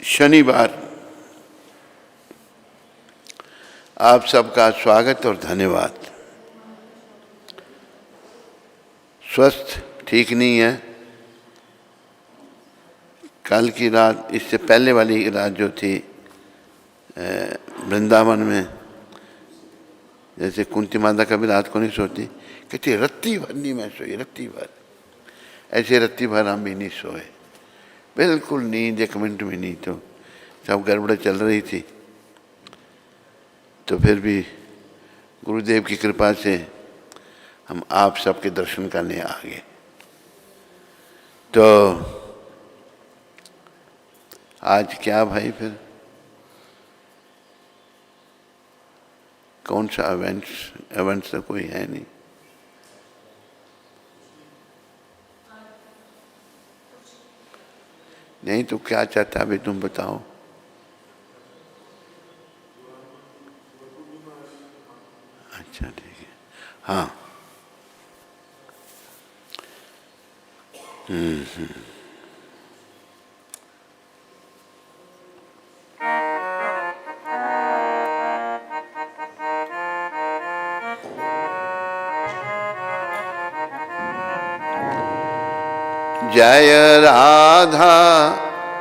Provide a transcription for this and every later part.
शनिवार आप सबका स्वागत और धन्यवाद। स्वस्थ ठीक नहीं है। कल की रात, इससे पहले वाली रात जो थी वृंदावन में, जैसे कुंती माता कभी रात को नहीं सोती, कहती रत्ती भर नहीं मैं सोई, रत्ती भर। ऐसे रत्ती भर हम भी नहीं सोए, बिल्कुल नींद एक मिनट में नहीं। तो सब गड़बड़ चल रही थी, तो फिर भी गुरुदेव की कृपा से हम आप सबके दर्शन करने आ गए। तो आज क्या भाई, फिर कौन सा इवेंट्स तो कोई है नहीं। नहीं तो क्या चाहता अभी तुम बताओ। अच्छा ठीक है, हाँ। जय राधा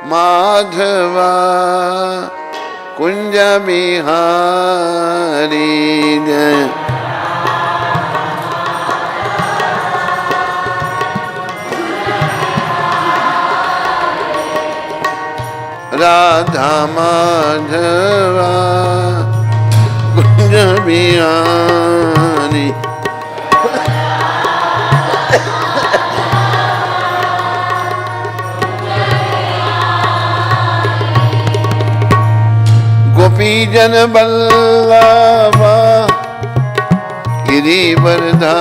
माधवा कुंज बिहारी, जय राधा माधवा कुंज बिहारी। गोपीजन बल्लभा गिरिवरधारी,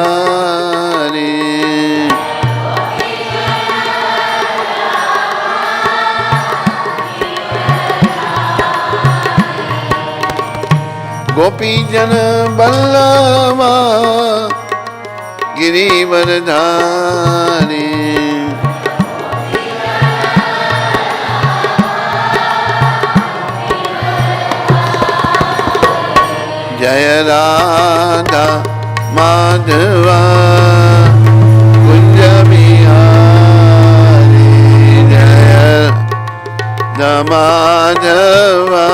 गोपीजन बल्लभा गिरिवरधारी। जय राधा माधवा कुंज बिहारी, जय राधा माधवा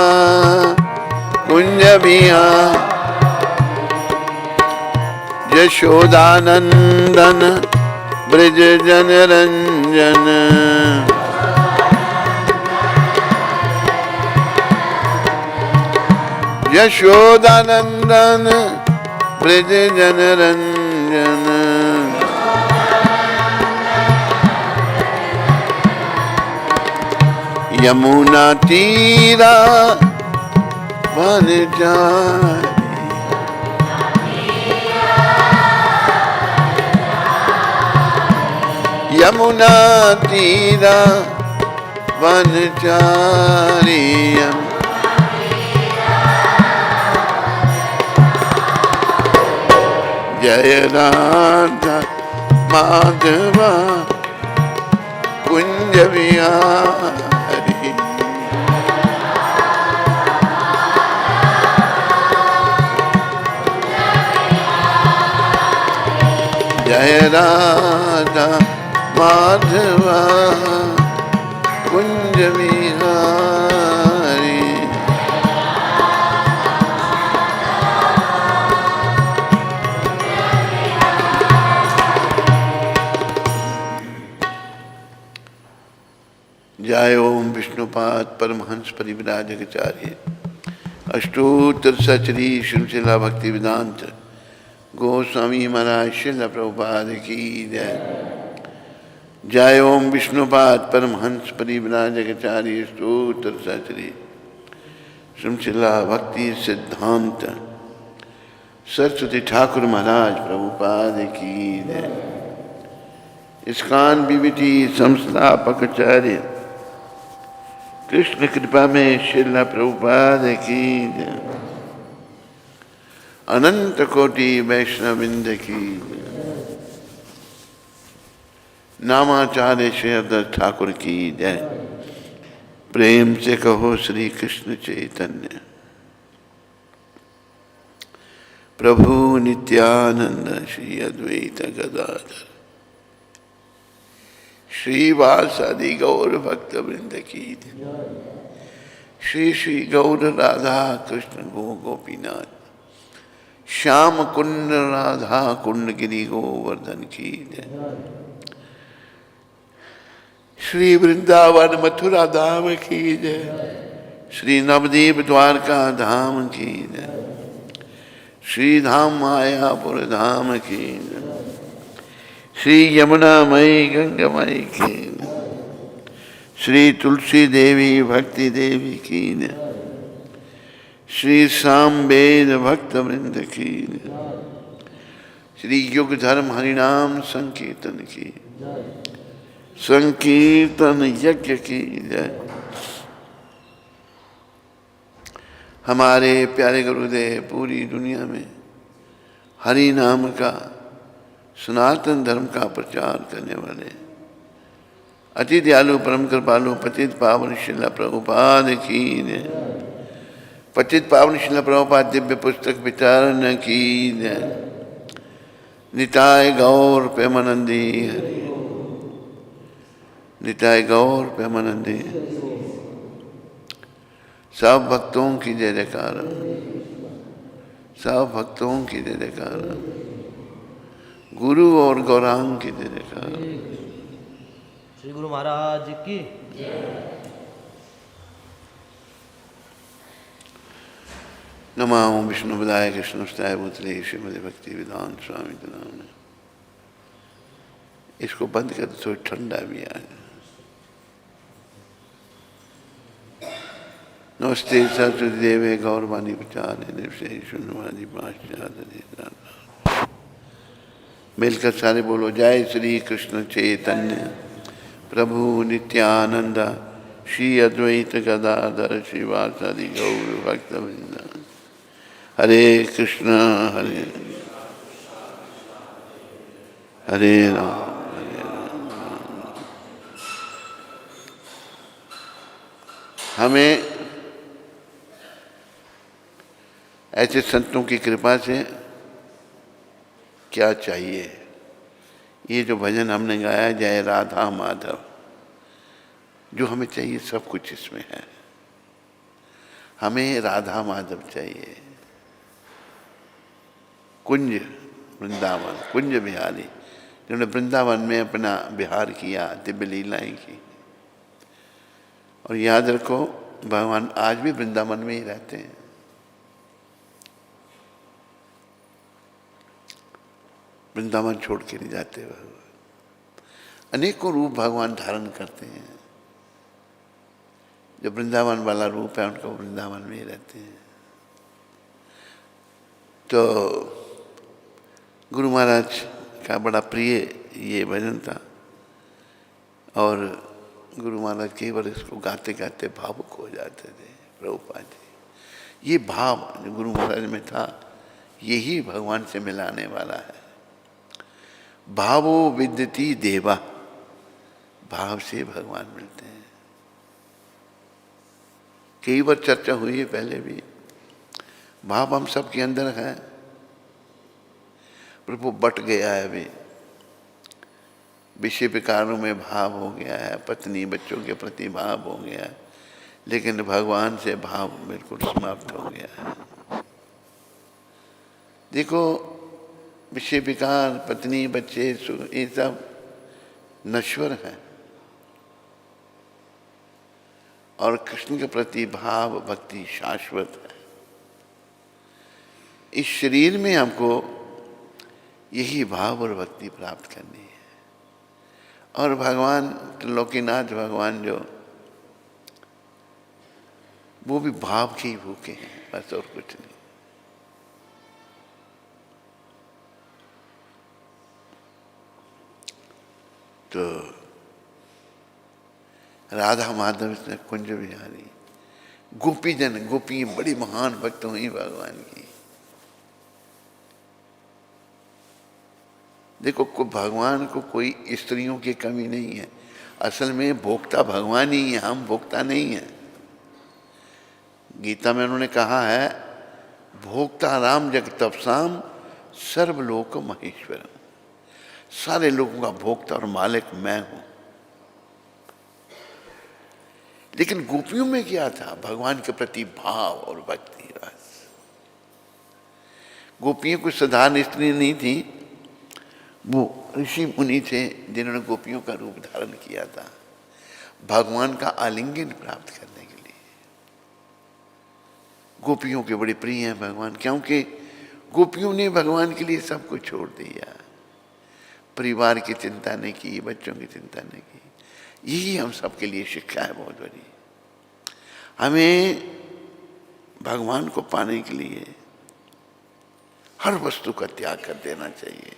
कुंज बिहारी। यशोदानंदन ब्रज जन रंजन, यशोदानंदन ब्रज जन रंजन। यमुना तीरा वनचारी, यमुना तीरा वनचारी। जय राधा माधवा कुंज बिहारी, जय राधा माधवा कुंज बिहारी। जय ओम विष्णुपाद परमहंस परिव्राजकाचार्य अष्टोत्तर सचरी श्रीशिला भक्ति वेदांत गोस्वामी महाराज श्रील प्रभुपाद की जय। जय ओम विष्णुपाद परमहंस परिव्राजकाचार्य अष्टोत्तर सचरी श्रीशिला भक्ति सिद्धांत सरस्वती ठाकुर महाराज प्रभुपाद की जय। इस्कान बीबीटी संस्थापकाचार्य कृष्ण कृपा में श्रील प्रभुपाद की जय। अनंत कोटि वैष्णविंद की जय। नामाचार्य श्री ठाकुर की जय। प्रेम से कहो श्री कृष्ण चैतन्य प्रभु नित्यानंद श्री अद्वैत गदाधर श्रीवासादि गौर भक्त वृंद की श्री श्री गौर राधा कृष्ण गोपीनाथ श्याम कुंड राधा कुंड गिरी गोवर्धन की जय। श्री वृंदावन मथुरा धाम की जय। श्री नवदीप द्वारका धाम की जय। श्री धाम मायापुर धाम की जय। श्री यमुना मई गंगा मई की जय। श्री तुलसी देवी भक्ति देवी की जय। श्री सामवेद भक्त वृंद की जय। श्री युग धर्म हरिनाम संकीर्तन की संकीर्तन यज्ञ की जय। हमारे प्यारे गुरुदेव पूरी दुनिया में हरि नाम का सनातन धर्म का प्रचार करने वाले अति दयालु परम कृपालु पतित पावन शिला प्रभुपाद की जय। पतित पावन शिला प्रभुपाद दिव्य पुस्तक विचारण की जय। निताय गौर प्रेमानंदी हरि निताय गौर प्रेमानंदी सब भक्तों की जय जयकार सब भक्तों की जय जयकार गुरु और गौरांग की जय जयकार। श्री गुरु महाराज की नमो विष्णुपदाय कृष्णस्ताय भूतले श्रीमद् भक्ति वेदांत स्वामी के नाम। इसको बंद कर तो थोड़ी ठंडा भी आ जाए। नमस्ते सरस्वती देवे गौरवाणी प्रचार निर्विशेष शून्यवादी पाश्चात्य। मिलकर सारे बोलो जय श्री कृष्ण चैतन्य प्रभु नित्यानंद श्री अद्वैत गदाधर श्रीवासादि गौर भक्त वृंद। हरे कृष्ण हरे हरे राम हरे राम। हमें ऐसे संतों की कृपा से क्या चाहिए? ये जो भजन हमने गाया जय राधा माधव, जो हमें चाहिए सब कुछ इसमें है। हमें राधा माधव चाहिए। कुंज वृंदावन कुंज बिहारी जिन्होंने वृंदावन में अपना विहार किया, दिव्य लीलाएं की। और याद रखो भगवान आज भी वृंदावन में ही रहते हैं। वृंदावन छोड़ के नहीं जाते भगवान। अनेकों रूप भगवान धारण करते हैं। जो वृंदावन वाला रूप है उनको वृंदावन में ही रहते हैं। तो गुरु महाराज का बड़ा प्रिय ये भजन था और गुरु महाराज केवल इसको गाते गाते भावुक हो जाते थे। प्रभुपाद जी, ये भाव जो गुरु महाराज में था यही भगवान से मिलाने वाला है। भावो विद्यति देवा, भाव से भगवान मिलते हैं। कई बार चर्चा हुई है पहले भी। भाव हम सब के अंदर है, प्रभु बट गया है अभी। विषय विकारों में भाव हो गया है, पत्नी बच्चों के प्रति भाव हो गया है, लेकिन भगवान से भाव बिल्कुल समाप्त हो गया है। देखो विषय विकार पत्नी बच्चे ये सब नश्वर है और कृष्ण के प्रति भाव भक्ति शाश्वत है। इस शरीर में हमको यही भाव और भक्ति प्राप्त करनी है। और भगवान त्रिलोकीनाथ भगवान जो वो भी भाव के ही भूखे हैं, बस और कुछ नहीं। तो राधा माधव इसने कुंज बिहारी गोपी जन गोपी बड़ी महान भक्त हुई भगवान की। देखो भगवान को कोई स्त्रियों की कमी नहीं है। असल में भोक्ता भगवान ही है, हम भोक्ता नहीं है। गीता में उन्होंने कहा है, भोक्ता राम जगतपसाम सर्वलोक महेश्वरम, सारे लोगों का भोक्ता और मालिक मैं हूं। लेकिन गोपियों में क्या था? भगवान के प्रति भाव और भक्ति बस। गोपियों कोई साधारण स्त्री नहीं थी, वो ऋषि मुनि थे जिन्होंने गोपियों का रूप धारण किया था भगवान का आलिंगन प्राप्त करने के लिए। गोपियों के बड़े प्रिय हैं भगवान, क्योंकि गोपियों ने भगवान के लिए सब कुछ छोड़ दिया, परिवार की चिंता नहीं की, बच्चों की चिंता नहीं की। यही हम सबके लिए शिक्षा है बहुत बड़ी। हमें भगवान को पाने के लिए हर वस्तु का त्याग कर देना चाहिए।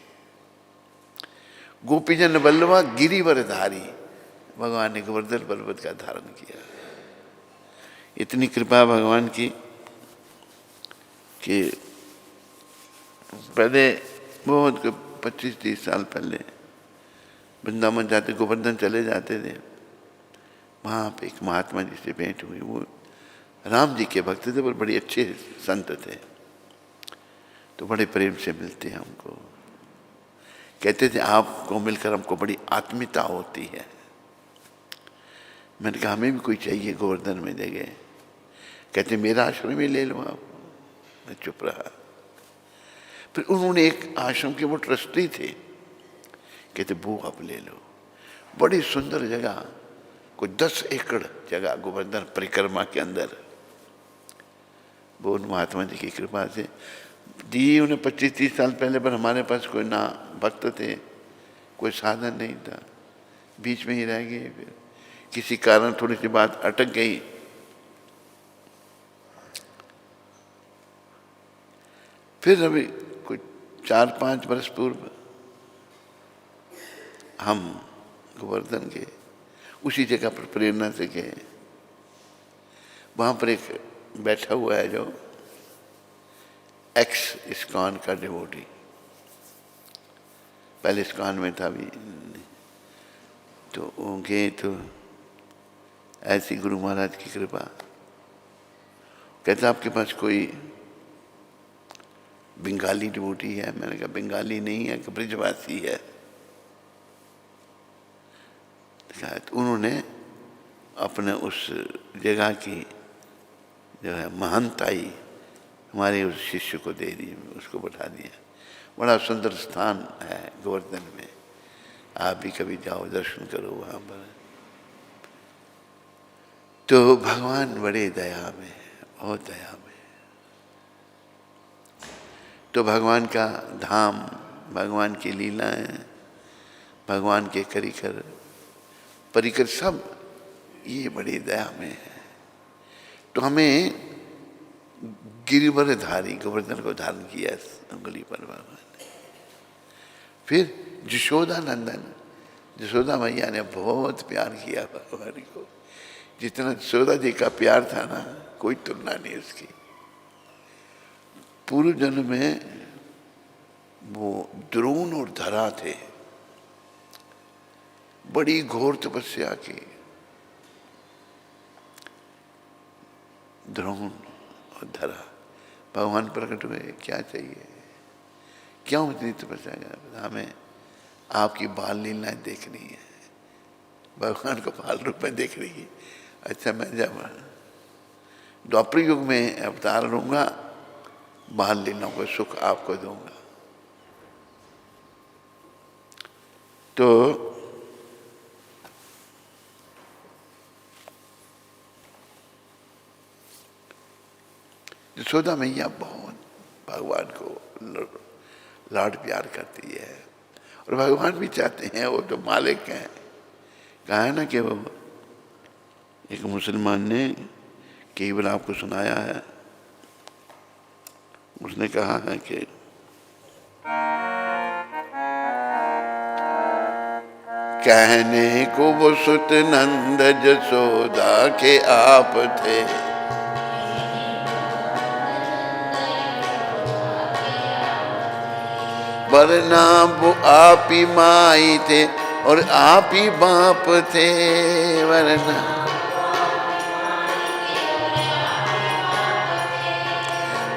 गोपीजन बल्लवा गिरिवरधारी, भगवान ने गोवर्धन पर्वत का धारण किया। इतनी कृपा भगवान की कि पहले बहुत 25-30 साल पहले वृंदावन जाते, गोवर्धन चले जाते थे, वहाँ पे एक महात्मा जी से भेंट हुई। वो राम जी के भक्त थे पर बड़े अच्छे संत थे, तो बड़े प्रेम से मिलते हैं हमको। कहते थे आपको मिलकर हमको बड़ी आत्मीयता होती है। मैंने कहा हमें भी कोई चाहिए गोवर्धन में जगह। कहते मेरा आश्रम ही ले लो आप। मैं चुप रहा। फिर उन्होंने एक आश्रम के वो ट्रस्टी थे, कहते वो आप ले लो, बड़ी सुंदर जगह, कोई 10 एकड़ जगह गोवर्धन परिक्रमा के अंदर। वो उन महात्मा जी की कृपा से दी उन्हें 25-30 साल पहले, पर हमारे पास कोई ना भक्त थे, कोई साधन नहीं था, बीच में ही रह गए। फिर किसी कारण थोड़ी सी बात अटक गई। फिर अभी कोई 4-5 वर्ष पूर्व हम गोवर्धन के उसी जगह पर प्रेरणा से गए। वहाँ पर एक बैठा हुआ है जो एक्स इस्कॉन का डिवोटी, पहले इस्कॉन में था भी, तो वो गए तो ऐसी गुरु महाराज की कृपा। कहता आपके पास कोई बंगाली डिवोटी है? मैंने कहा बंगाली नहीं है, कि ब्रिजवासी है। तो उन्होंने अपने उस जगह की जो है महंताई हमारे उस शिष्य को दे दी, उसको बैठा दिया। बड़ा सुंदर स्थान है गोवर्धन में, आप भी कभी जाओ दर्शन करो वहाँ पर। तो भगवान बड़े दया में, बहुत दया में। तो भगवान का धाम, भगवान की लीलाएं, भगवान के परिकर सब ये बड़ी दया में है। तो हमें गिरिवरधारी गोवर्धन को धारण किया उंगली पर भगवान ने। फिर यशोदा नंदन, यशोदा मैया ने बहुत प्यार किया भगवान को। जितना यशोदा जी का प्यार था ना, कोई तुलना नहीं उसकी। पूर्व जन्म में वो द्रोण और धरा थे, बड़ी घोर तपस्या की। द्रोण और धरा भगवान प्रकट हुए, क्या चाहिए, क्यों इतनी तपस्या कर? हमें आपकी बाल लीलाएं देखनी है, भगवान को बाल रूप में देख रही है। अच्छा मैं जब द्वापर युग में अवतार लूंगा, बाल लीलाओं को सुख आपको दूंगा। तो यशोदा मैया बहुत भगवान को लाड प्यार करती है, और भगवान भी चाहते हैं, वो तो मालिक हैं। कहा है ना कि वो एक मुसलमान ने केवल आपको सुनाया है, उसने कहा है कि कहने को वो सुत नंद जसोदा के आप थे, वरना वो आप ही माई थे, और आप ही बाप थे, वरना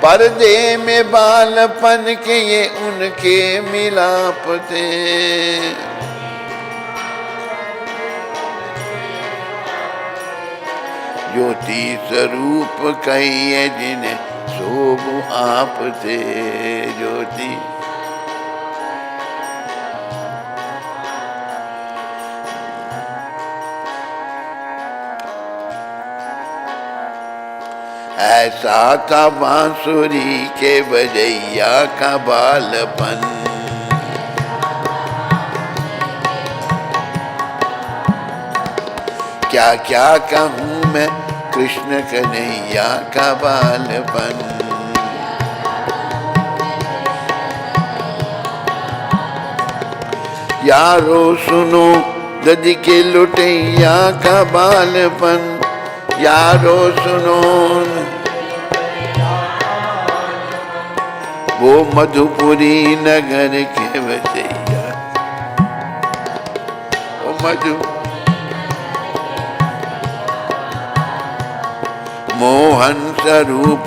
पर्दे में बालपन के ये उनके मिलाप थे। ज्योति स्वरूप कहिए जिन्हें शोभ आप थे। ज्योति ऐसा था बांसुरी के बजैया का बालपन। क्या क्या कहूँ मैं कृष्ण कन्हैया का बालपन। यारो सुनो ददी के लुटैया का बालपन। यारो सुनो वो मधुपुरी नगर के बजैया, वो मधु मोहन स्वरूप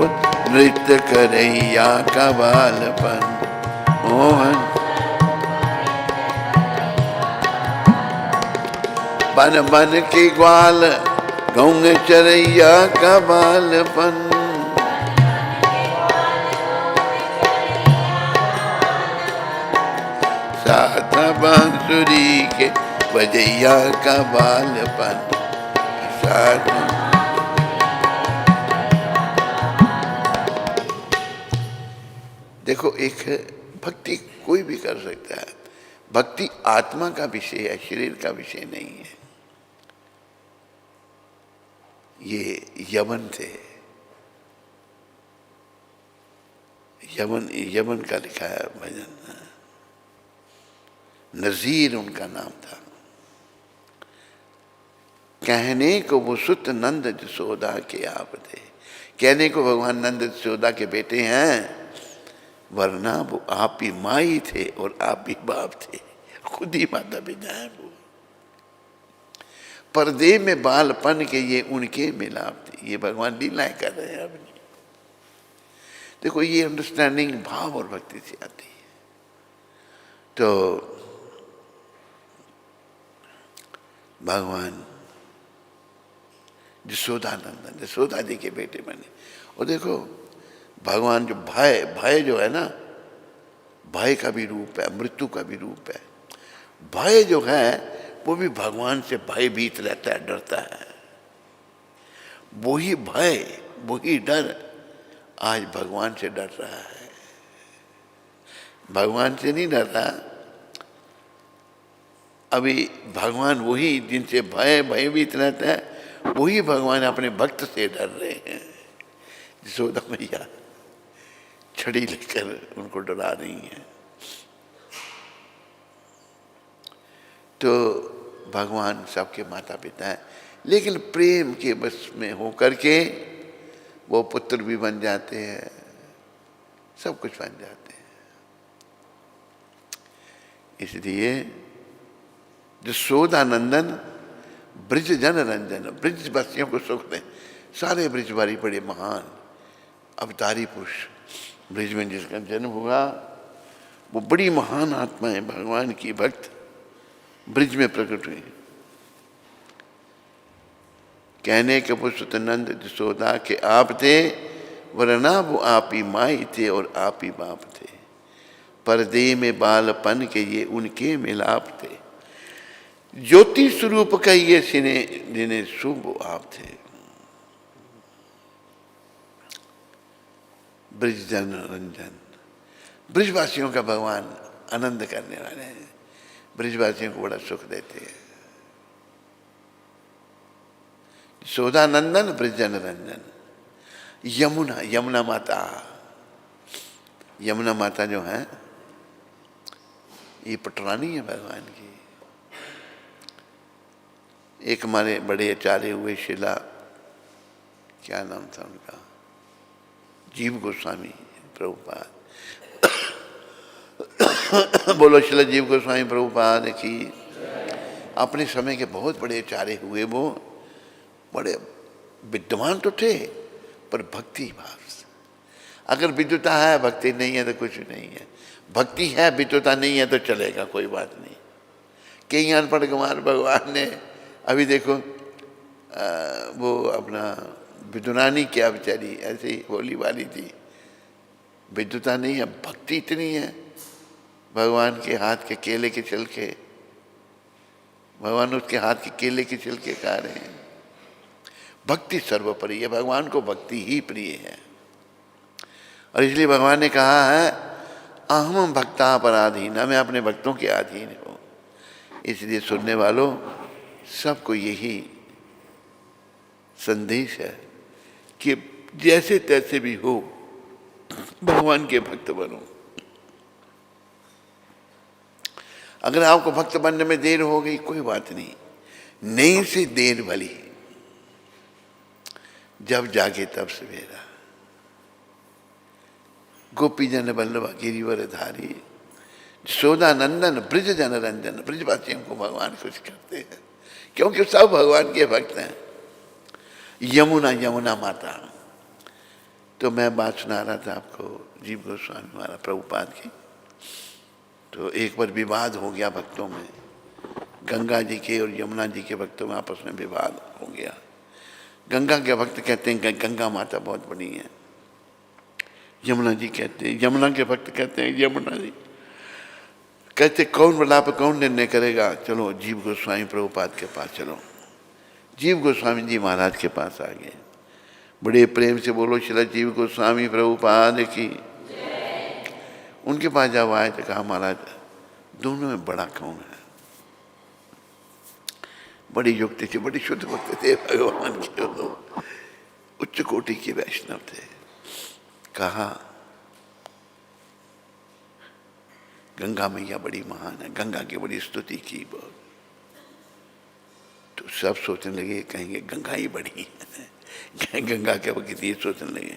नृत्य करैया का बालपन। मोहन बन बन के ग्वाल गौंग चरैया का बालपन। साथ बांसुरी के बजैया का बालपन। साथ देखो, एक भक्ति कोई भी कर सकता है। भक्ति आत्मा का विषय है, शरीर का विषय नहीं है। ये यमन थे, यमन का लिखा है भजन। नजीर उनका नाम था। कहने को वो सुत नंद जसोदा के आप थे। कहने को भगवान नंद जसोदा के बेटे हैं, वरना वो आप ही माई थे और आप ही बाप थे। खुद ही माता पिता है वो। पर्दे में बालपन के ये उनके मिलाप थे। ये भगवान लीलाएं कर रहे हैं अपनी। देखो, ये अंडरस्टैंडिंग भाव और भक्ति से आती है। तो भगवान जसोदानंदन, जसोदा जी के बेटे बने। और देखो, भगवान जो भय जो है ना, भय का भी रूप है, मृत्यु का भी रूप है। भय जो है वो भी भगवान से भयभीत रहता है, डरता है। वही भय, वही डर आज भगवान से डर रहा है। भगवान से नहीं डर रहा। अभी भगवान वही जिनसे भयभीत रहता है, वही भगवान अपने भक्त से डर रहे हैं। यशोदा मैया छड़ी लेकर उनको डरा रही हैं। तो भगवान सबके माता पिता हैं, लेकिन प्रेम के बस में होकर के वो पुत्र भी बन जाते हैं, सब कुछ बन जाते हैं। इसलिए जसोदानंदन ब्रिज जन रंजन, ब्रिज वासियों को सुख दें। सारे ब्रिजवारी बड़े महान अवतारी पुरुष, ब्रिज में जिसका जन्म हुआ वो बड़ी महान आत्मा है, भगवान की भक्त ब्रिज में प्रकट हुई। कहने के पुष्ट नंद जसोदा के आप थे, वरना वो आप ही माई थे और आप ही बाप थे। पर्दे में बालपन के ये उनके मिलाप थे। ज्योति स्वरूप का ये सिने जिन्हें शुभ आप थे। ब्रिज जन रंजन, ब्रिजवासियों का भगवान आनंद करने वाले हैं, ब्रिजवासियों को बड़ा सुख देते हैं। यशोदानंदन ब्रिज जन रंजन। यमुना, यमुना माता, यमुना माता जो है ये पटरानी है भगवान की। एक हमारे बड़े आचार्य हुए शिला, क्या नाम था उनका, जीव गोस्वामी प्रभुपाद। बोलो शिला जीव गोस्वामी प्रभुपाद की। अपने समय के बहुत बड़े आचार्य हुए, वो बड़े विद्वान तो थे पर भक्ति भाव से। अगर विद्वता है भक्ति नहीं है तो कुछ नहीं है, भक्ति है विद्वता नहीं है तो चलेगा, कोई बात नहीं। कई अनपढ़ कुमार भगवान ने, अभी देखो वो अपना विदुरानी क्या बेचारी ऐसे ही होली वाली थी, विद्वता नहीं है, भक्ति इतनी है, भगवान के हाथ के केले के छिलके, भगवान उसके हाथ के केले के छिलके खा रहे हैं। भक्ति सर्वप्रिय है, भगवान को भक्ति ही प्रिय है। और इसलिए भगवान ने कहा है अहम भक्ता पराधीन, मैं अपने भक्तों के अधीन हूँ। इसलिए सुनने वालों सबको यही संदेश है कि जैसे तैसे भी हो भगवान के भक्त बनो। अगर आपको भक्त बनने में देर हो गई कोई बात नहीं, नहीं से देर भली, जब जागे तब सवेरा। गोपी जन बल्लभ गिरिवर धारी, सोदा नंदन ब्रिज जन रंजन, ब्रिजवासियों को भगवान खुश करते हैं क्योंकि सब भगवान के भक्त हैं। यमुना, यमुना माता, तो मैं बात सुना रहा था आपको जीव गोस्वामी हमारा प्रभुपाद की। तो एक बार विवाद हो गया भक्तों में, गंगा जी के और यमुना जी के भक्तों में आपस में विवाद हो गया। गंगा के भक्त कहते हैं गंगा माता बहुत बड़ी है, यमुना जी कहते हैं, यमुना के भक्त कहते हैं यमुना जी। कहते कौन बड़ा पर कौन निर्णय करेगा, चलो जीव गोस्वामी प्रभुपाद के पास चलो। जीव गोस्वामी जी महाराज के पास आ गए, बड़े प्रेम से बोलो श्री जीव गोस्वामी प्रभुपाद की। उनके पास जब आए तो कहा महाराज दोनों में बड़ा कौन है। बड़ी युक्ति थी, बड़ी शुद्ध भक्त थे भगवान के, उच्च कोटि के वैष्णव थे। कहा गंगा मैया बड़ी महान है, गंगा की बड़ी स्तुति की बहुत। तो सब सोचने लगे कहेंगे गंगा ही बड़ी है, गंगा के वक्त ये सोचने लगे।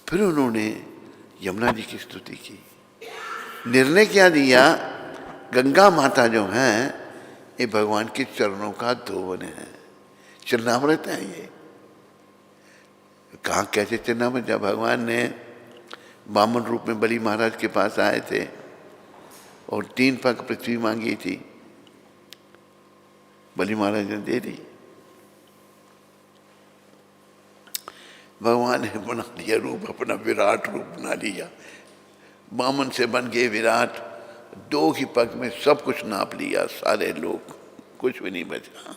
फिर उन्होंने यमुना जी की स्तुति की। निर्णय क्या दिया, गंगा माता जो हैं ये भगवान के चरणों का धोवन है, चरणामृत है ये। कहा कैसे चरणामृत, जब भगवान ने वामन रूप में बलि महाराज के पास आए थे और 3 पग पृथ्वी मांगी थी, बलि महाराज ने दे दी। भगवान ने बना लिया रूप, अपना विराट रूप बना लिया, वामन से बन गए विराट। 2 ही पग में सब कुछ नाप लिया, सारे लोग, कुछ भी नहीं बचा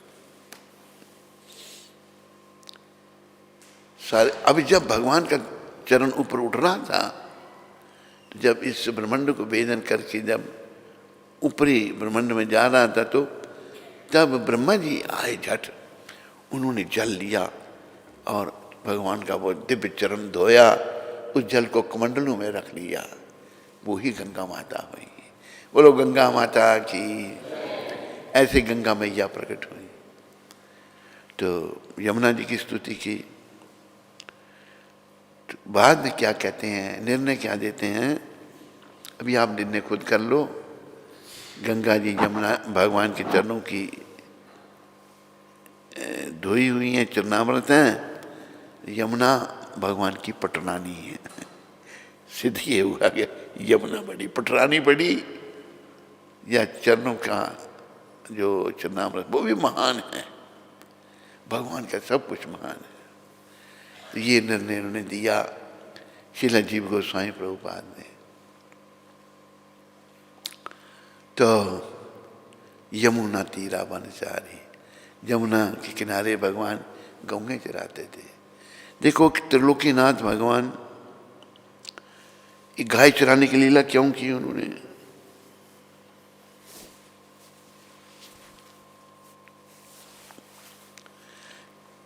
सारे। अभी जब भगवान का चरण ऊपर उठ रहा था, तो जब इस ब्रह्मांड को वेदन करके जब ऊपरी ब्रह्मांड में जा रहा था, तो तब ब्रह्मा जी आए झट, उन्होंने जल लिया और भगवान का वो दिव्य चरण धोया, उस जल को कमंडलों में रख लिया, वो ही गंगा माता हुई। बोलो गंगा माता की। ऐसे गंगा मैया प्रकट हुई। तो यमुना जी की स्तुति की। तो बाद में क्या कहते हैं, निर्णय क्या देते हैं, अभी आप निर्णय खुद कर लो। गंगा जी यमुना भगवान के चरणों की धोई हुई हैं, चरणामृत हैं। यमुना भगवान की पटरानी है। सिद्ध ये हुआ कि यमुना बड़ी, पटरानी बड़ी, या चरणों का जो चरणामृत वो भी महान है। भगवान का सब कुछ महान है। तो ये निर्णय उन्होंने दिया श्रील जीव गोस्वामी प्रभुपाद ने। तो यमुना तीरा वनचारी, यमुना के किनारे भगवान गौएं चराते थे। देखो त्रिलोकीनाथ भगवान एक गाय चराने की लीला क्यों की उन्होंने।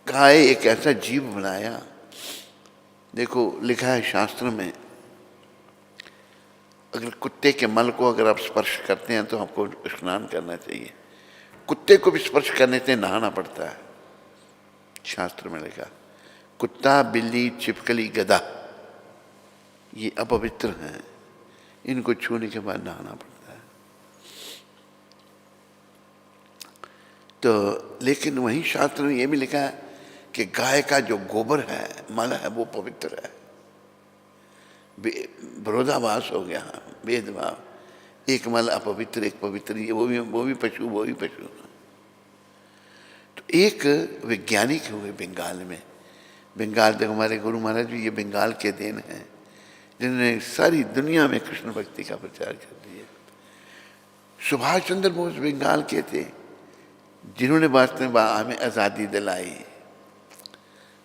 गाय एक ऐसा जीव बनाया, देखो लिखा है शास्त्र में, अगर कुत्ते के मल को अगर आप स्पर्श करते हैं तो आपको स्नान करना चाहिए। कुत्ते को भी स्पर्श करने से नहाना पड़ता है, शास्त्र में लिखा। कुत्ता, बिल्ली, छिपकली, गधा ये अपवित्र हैं, इनको छूने के बाद नहाना पड़ता है। तो लेकिन वहीं शास्त्र में ये भी लिखा है कि गाय का जो गोबर है, मल है, वो पवित्र है। विरोधाभास हो गया, भेदभाव, एक मल अपवित्र एक पवित्र, ये वो भी पशु वो भी पशु। तो एक वैज्ञानिक हुए बंगाल में, बंगाल तक हमारे गुरु महाराज भी ये बंगाल के देन हैं, जिन्होंने सारी दुनिया में कृष्ण भक्ति का प्रचार कर दिया। सुभाष चंद्र बोस बंगाल के थे, जिन्होंने वास्तव में हमें आज़ादी दिलाई।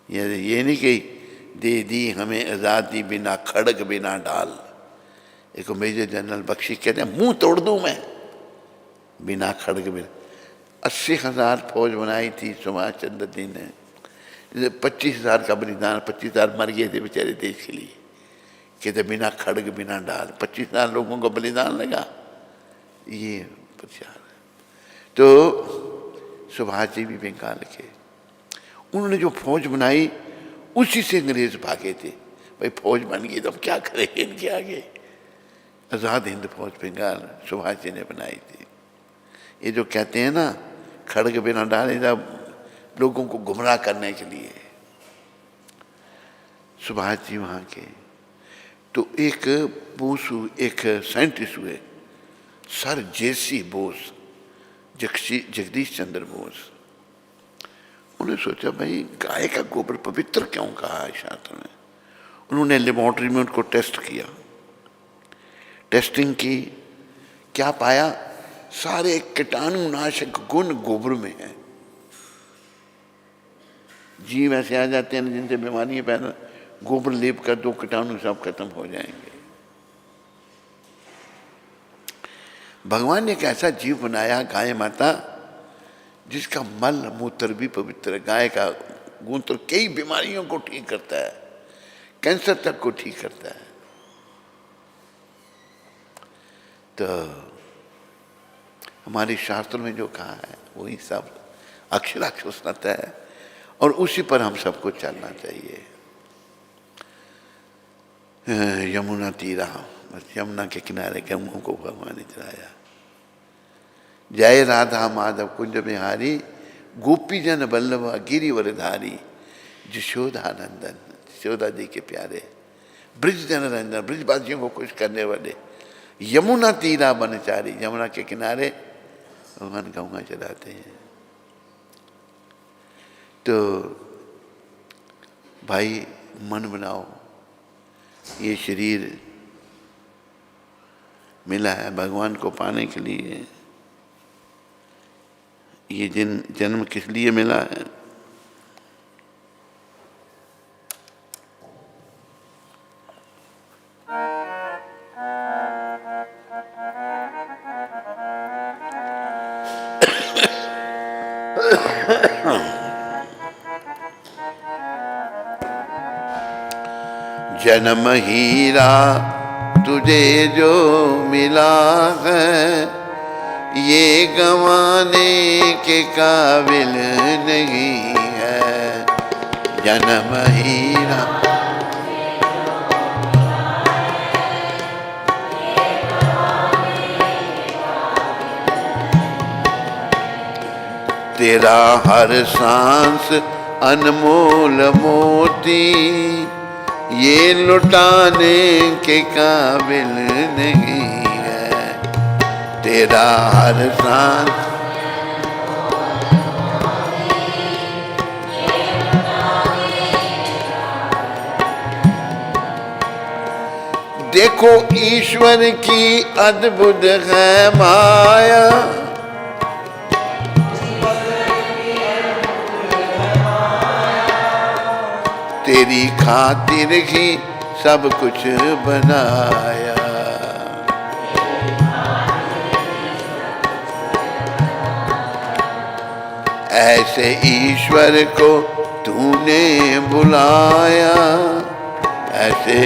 ये नहीं कि दे दी हमें आज़ादी बिना खड़ग बिना डाल। एक मेजर जनरल बख्शी कहते हैं मुंह तोड़ दूं मैं बिना खड़ग बिना। 80,000 फौज बनाई थी सुभाष चंद्र जी ने, 25,000 का बलिदान, 25,000 मर गए थे बेचारे देश के लिए। कहते बिना खड़ग बिना डाल, 25,000 लोगों को बलिदान लगा, ये प्रचार है। तो सुभाष जी भी बंगाल के, उन्होंने जो फौज बनाई उसी से अंग्रेज भागे थे। भाई फौज बन गई तो अब क्या करें इनके आगे। आज़ाद हिंद फौज बंगाल सुभाष जी ने बनाई थी। ये जो कहते हैं ना खड़ग बिना डाले, जब लोगों को गुमराह करने के लिए, सुभाष जी वहाँ के। तो एक बोस, एक साइंटिस्ट हुए सर जेसी बोस, जगदीश चंद्र बोस। उन्होंने सोचा भाई गाय का गोबर पवित्र क्यों कहा है शास्त्र में। उन्होंने लेबोरेटरी में उनको टेस्ट किया, टेस्टिंग की, क्या पाया, सारे कीटाणुनाशक गुण गोबर में है। जीव ऐसे आ जाते हैं जिनसे बीमारियां पैदा, गोबर लेप कर दो कीटाणु सब खत्म हो जाएंगे। भगवान ने एक ऐसा जीव बनाया गाय माता जिसका मल मूत्र भी पवित्र है। गाय का मूत्र कई बीमारियों को ठीक करता है, कैंसर तक को ठीक करता है। तो हमारे शास्त्र में जो कहा है वही सब अक्षराक्षर सत्य है और उसी पर हम सबको चलना चाहिए। यमुना तीरा, बस यमुना के किनारे गंगों को भगवान ने चलाया। जय राधा माधव कुंज बिहारी, गोपी जन बल्लभ गिरिवरधारी, यशोदानंदन, यशोदा जी के प्यारे, ब्रिज जन रंजन, ब्रिजवासियों को खुश करने वाले, यमुना तीरा बनचारी, यमुना के किनारे भगवान गंगा चलाते हैं। तो भाई मन बनाओ, ये शरीर मिला है भगवान को पाने के लिए। ये जन्म किस लिए मिला है? जन्म हीरा तुझे जो मिला है, ये गंवाने के काबिल नहीं है। जन्म हीरा तेरा हर सांस अनमोल मोती, ये लुटाने के काबिल नहीं है। तेरा हर सांस देखो ईश्वर की अद्भुत है माया, तेरी खातिर ही सब कुछ बनाया। ऐसे ईश्वर को तूने बुलाया, ऐसे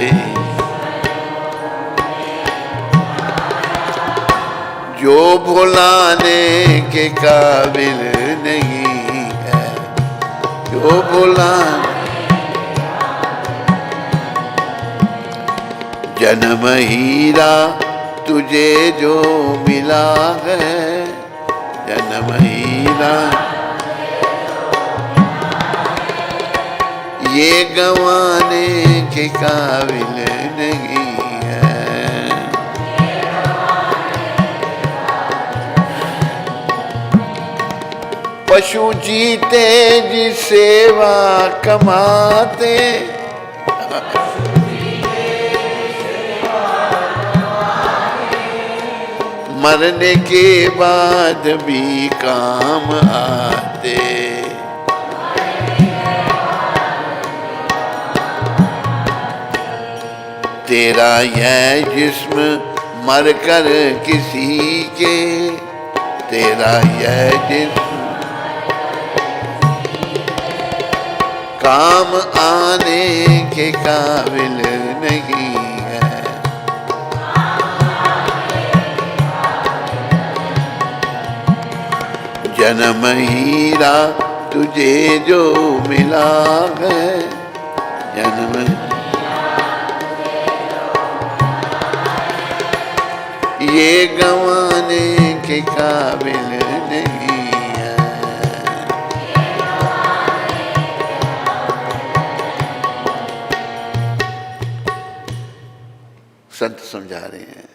जो भुलाने के काबिल नहीं है, जो भुलाने। जन्म हीरा तुझे जो मिला है, जन्म हीरा ये गंवाने के काबिल नहीं है। पशु जीते जी सेवा कमाते, मरने के बाद भी काम आते। तेरा यह जिस्म मर कर किसी के, तेरा यह जिस्म काम आने के काबिल नहीं है। जन्म हीरा तुझे जो मिला है, जन्म ये गंवाने के काबिल नहीं है। संत समझा रहे हैं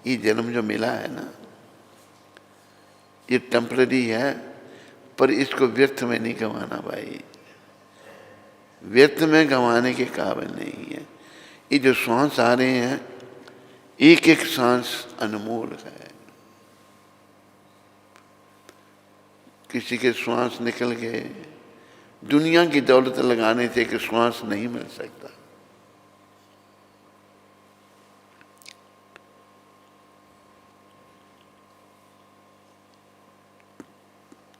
ये जन्म जो मिला है ना, ये टेम्पररी है, पर इसको व्यर्थ में नहीं गंवाना भाई, व्यर्थ में गंवाने के काबिल नहीं है। ये जो श्वास आ रहे हैं, एक एक सांस अनमोल है। किसी के श्वास निकल गए, दुनिया की दौलत लगाने से एक श्वास नहीं मिल सकता।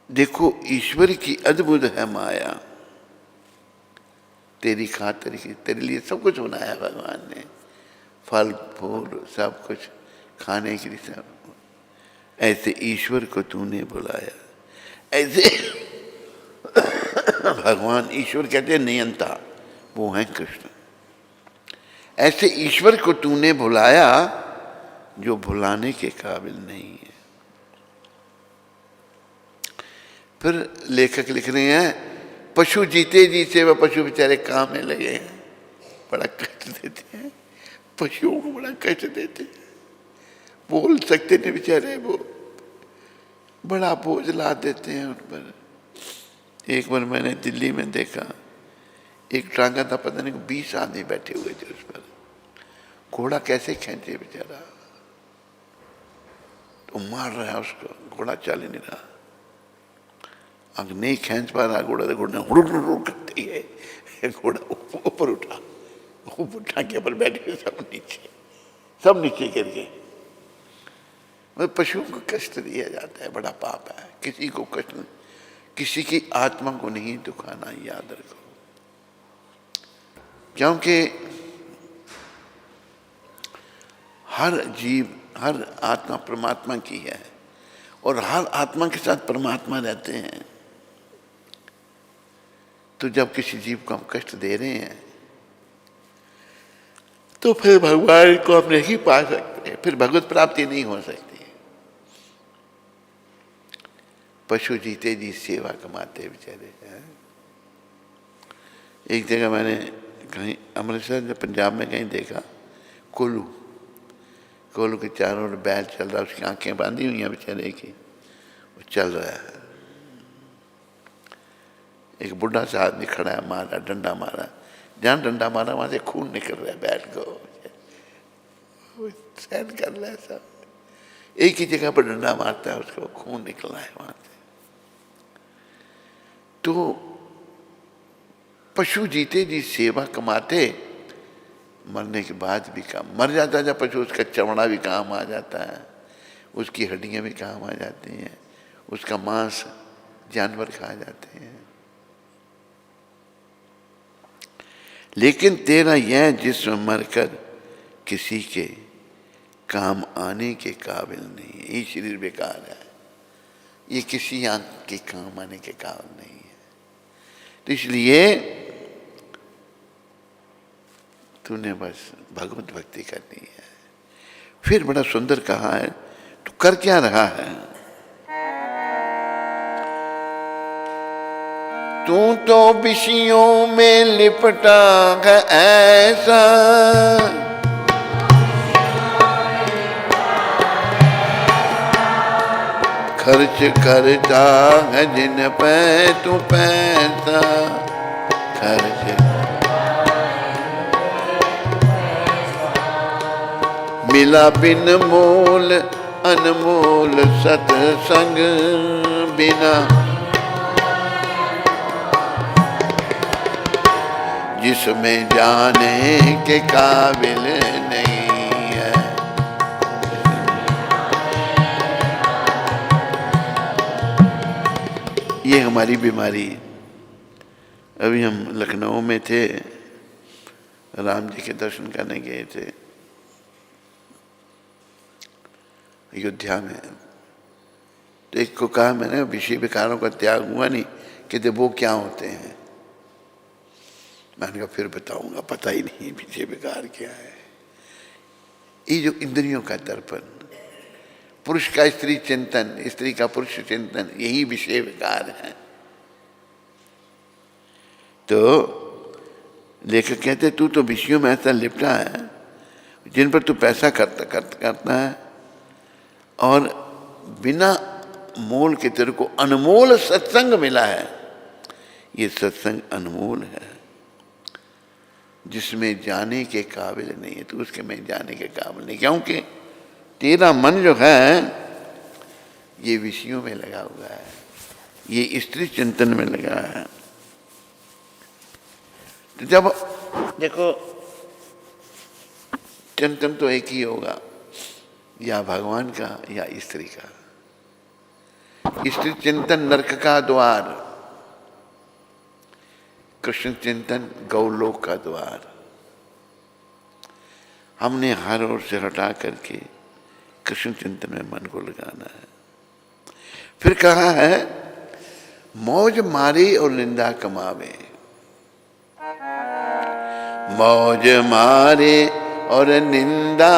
देखो ईश्वर की अद्भुत है माया, तेरी खातिर की, तेरे लिए सब कुछ बनाया भगवान ने, फल फूल सब कुछ खाने के लिए सब। ऐसे ईश्वर को तूने बुलाया, ऐसे भगवान ईश्वर कहते हैं नियंता, वो है कृष्ण। ऐसे ईश्वर को तूने बुलाया जो भुलाने के काबिल नहीं है। फिर लेखक लिख रहे हैं पशु जीते जी सेवा, पशु बेचारे काम में लगे हैं, बड़ा कष्ट देते हैं, पशुओं को बड़ा कष्ट देते हैं, बोल सकते नहीं बेचारे, वो बड़ा बोझ ला देते हैं उन पर। एक बार मैंने दिल्ली में देखा, एक टांगा था, पता नहीं 20 आदमी बैठे हुए थे उस पर, घोड़ा कैसे खींचे बेचारा, तो मार रहा है उसको, घोड़ा चल ही नहीं रहा, अब नहीं खींच पा रहा घोड़ा, तो घोड़ा हुड़ करती है, घोड़ा ऊपर उठा, ऊपर टांगे पर बैठे सब नीचे गिर गए। मतलब पशुओं को कष्ट दिया जाता है, बड़ा पाप है, किसी को कष्ट, किसी की आत्मा को नहीं दुखाना, याद रखो। क्योंकि हर जीव, हर आत्मा परमात्मा की है, और हर आत्मा के साथ परमात्मा रहते हैं। तो जब किसी जीव को हम कष्ट दे रहे हैं, तो फिर भगवान को हम नहीं पा सकते, फिर भगवत प्राप्ति नहीं हो सकती। पशु जीते जी सेवा कमाते बेचारे हैं। एक जगह मैंने कहीं अमृतसर पंजाब में कहीं देखा, कोल्हू, कोल्हू के चारों ओर बैल चल रहा है, उसकी आंखें बांधी हुई हैं बेचारे की, वो चल रहा है। एक बुढ़ा सा आदमी खड़ा है, मारा, डंडा मारा, जहाँ डंडा मारा वहां से खून निकल रहा है बैल को, सहन कर रहा है सब, एक ही जगह पर डंडा मारता है उसको, खून निकल रहा है वहां से। तो पशु जीते जी सेवा कमाते, मरने के बाद भी काम, मर जाता है जब पशु, उसका चमड़ा भी काम आ जाता है, उसकी हड्डियां भी काम आ जाती हैं, उसका मांस जानवर खा जाते हैं। लेकिन तेरा यह जिस्म मरकर किसी के काम आने के काबिल नहीं है, ये शरीर बेकार है, ये किसी आंख के काम आने के काबिल नहीं है। तो इसलिए तूने बस भगवत भक्ति करनी है। फिर बड़ा सुंदर कहा है, तू कर क्या रहा है? तू तो विषयों में लिपटा है ऐसा, खर्च करता है जिन पे तू पैसा, खर्च मिला बिन मोल अनमोल सत्संग बिना, जिसमें जाने के काबिल नहीं है। ये हमारी बीमारी। अभी हम लखनऊ में थे, राम जी के दर्शन करने गए थे अयोध्या में। तो एक को कहा मैंने, विषय विकारों का त्याग हुआ नहीं? कहते वो क्या होते हैं? मैंने कहा फिर बताऊंगा, पता ही नहीं विषय विकार क्या है। ये जो इंद्रियों का दर्पण, पुरुष का स्त्री चिंतन, स्त्री का पुरुष चिंतन, यही विषय विकार है। तो लेखक कहते तू तो विषयों में ऐसा लिपटा है जिन पर तू पैसा करता है, और बिना मोल के तेरे को अनमोल सत्संग मिला है। ये सत्संग अनमोल है, जिसमें जाने के काबिल नहीं है। तू उसके में जाने के काबिल नहीं, क्योंकि तेरा मन जो है ये विषयों में लगा हुआ है, ये स्त्री चिंतन में लगा है। तो जब देखो चिंतन तो एक ही होगा, या भगवान का या स्त्री का। स्त्री चिंतन नरक का द्वार, कृष्ण चिंतन गौलोक का द्वार। हमने हर ओर से हटा करके कृष्ण चिंतन में मन को लगाना है। फिर कहा है मौज मारे और निंदा कमावे, मौज मारे और निंदा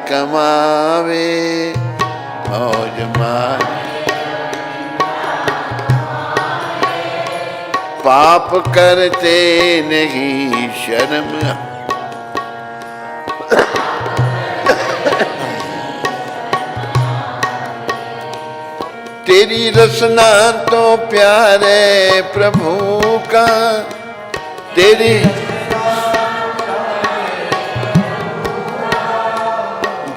कमावे, मौज मारे पाप करते नहीं शर्म, तेरी रसना तो प्यारे प्रभु का, तेरी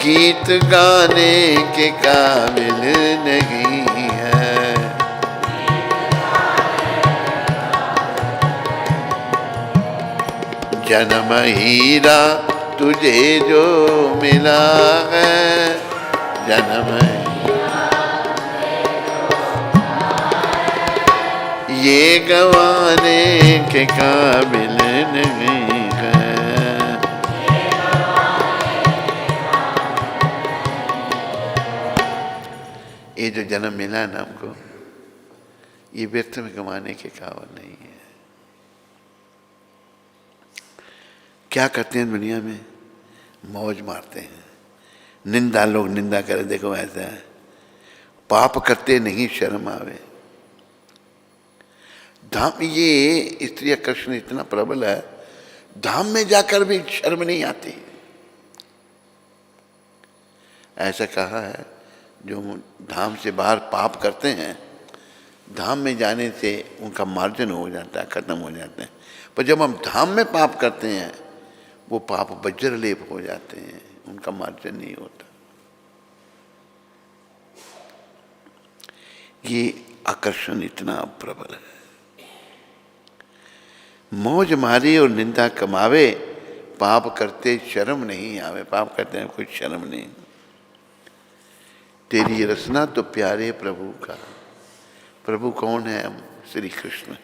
गीत गाने के काबिल नहीं है। जन्म हीरा तुझे जो मिला है, जन्म ये गवाने के काबिल नहीं है। ये जो जन्म मिला है ना हमको, ये व्यर्थ में गंवाने के काबिल नहीं है। क्या करते हैं दुनिया में? मौज मारते हैं, निंदा, लोग निंदा करें, देखो ऐसा है, पाप करते नहीं शर्म आवे। धाम, ये स्त्री आकर्षण इतना प्रबल है, धाम में जाकर भी शर्म नहीं आती। ऐसा कहा है जो धाम से बाहर पाप करते हैं, धाम में जाने से उनका मार्जन हो जाता है, खत्म हो जाते हैं। पर जब हम धाम में पाप करते हैं, वो पाप वज्रलेप हो जाते हैं, उनका मार्जन नहीं होता। ये आकर्षण इतना प्रबल है। मौज मारी और निंदा कमावे, पाप करते शर्म नहीं आवे। पाप करते हैं कोई शर्म नहीं। तेरी रसना तो प्यारे प्रभु का। प्रभु कौन है? हम श्री कृष्ण।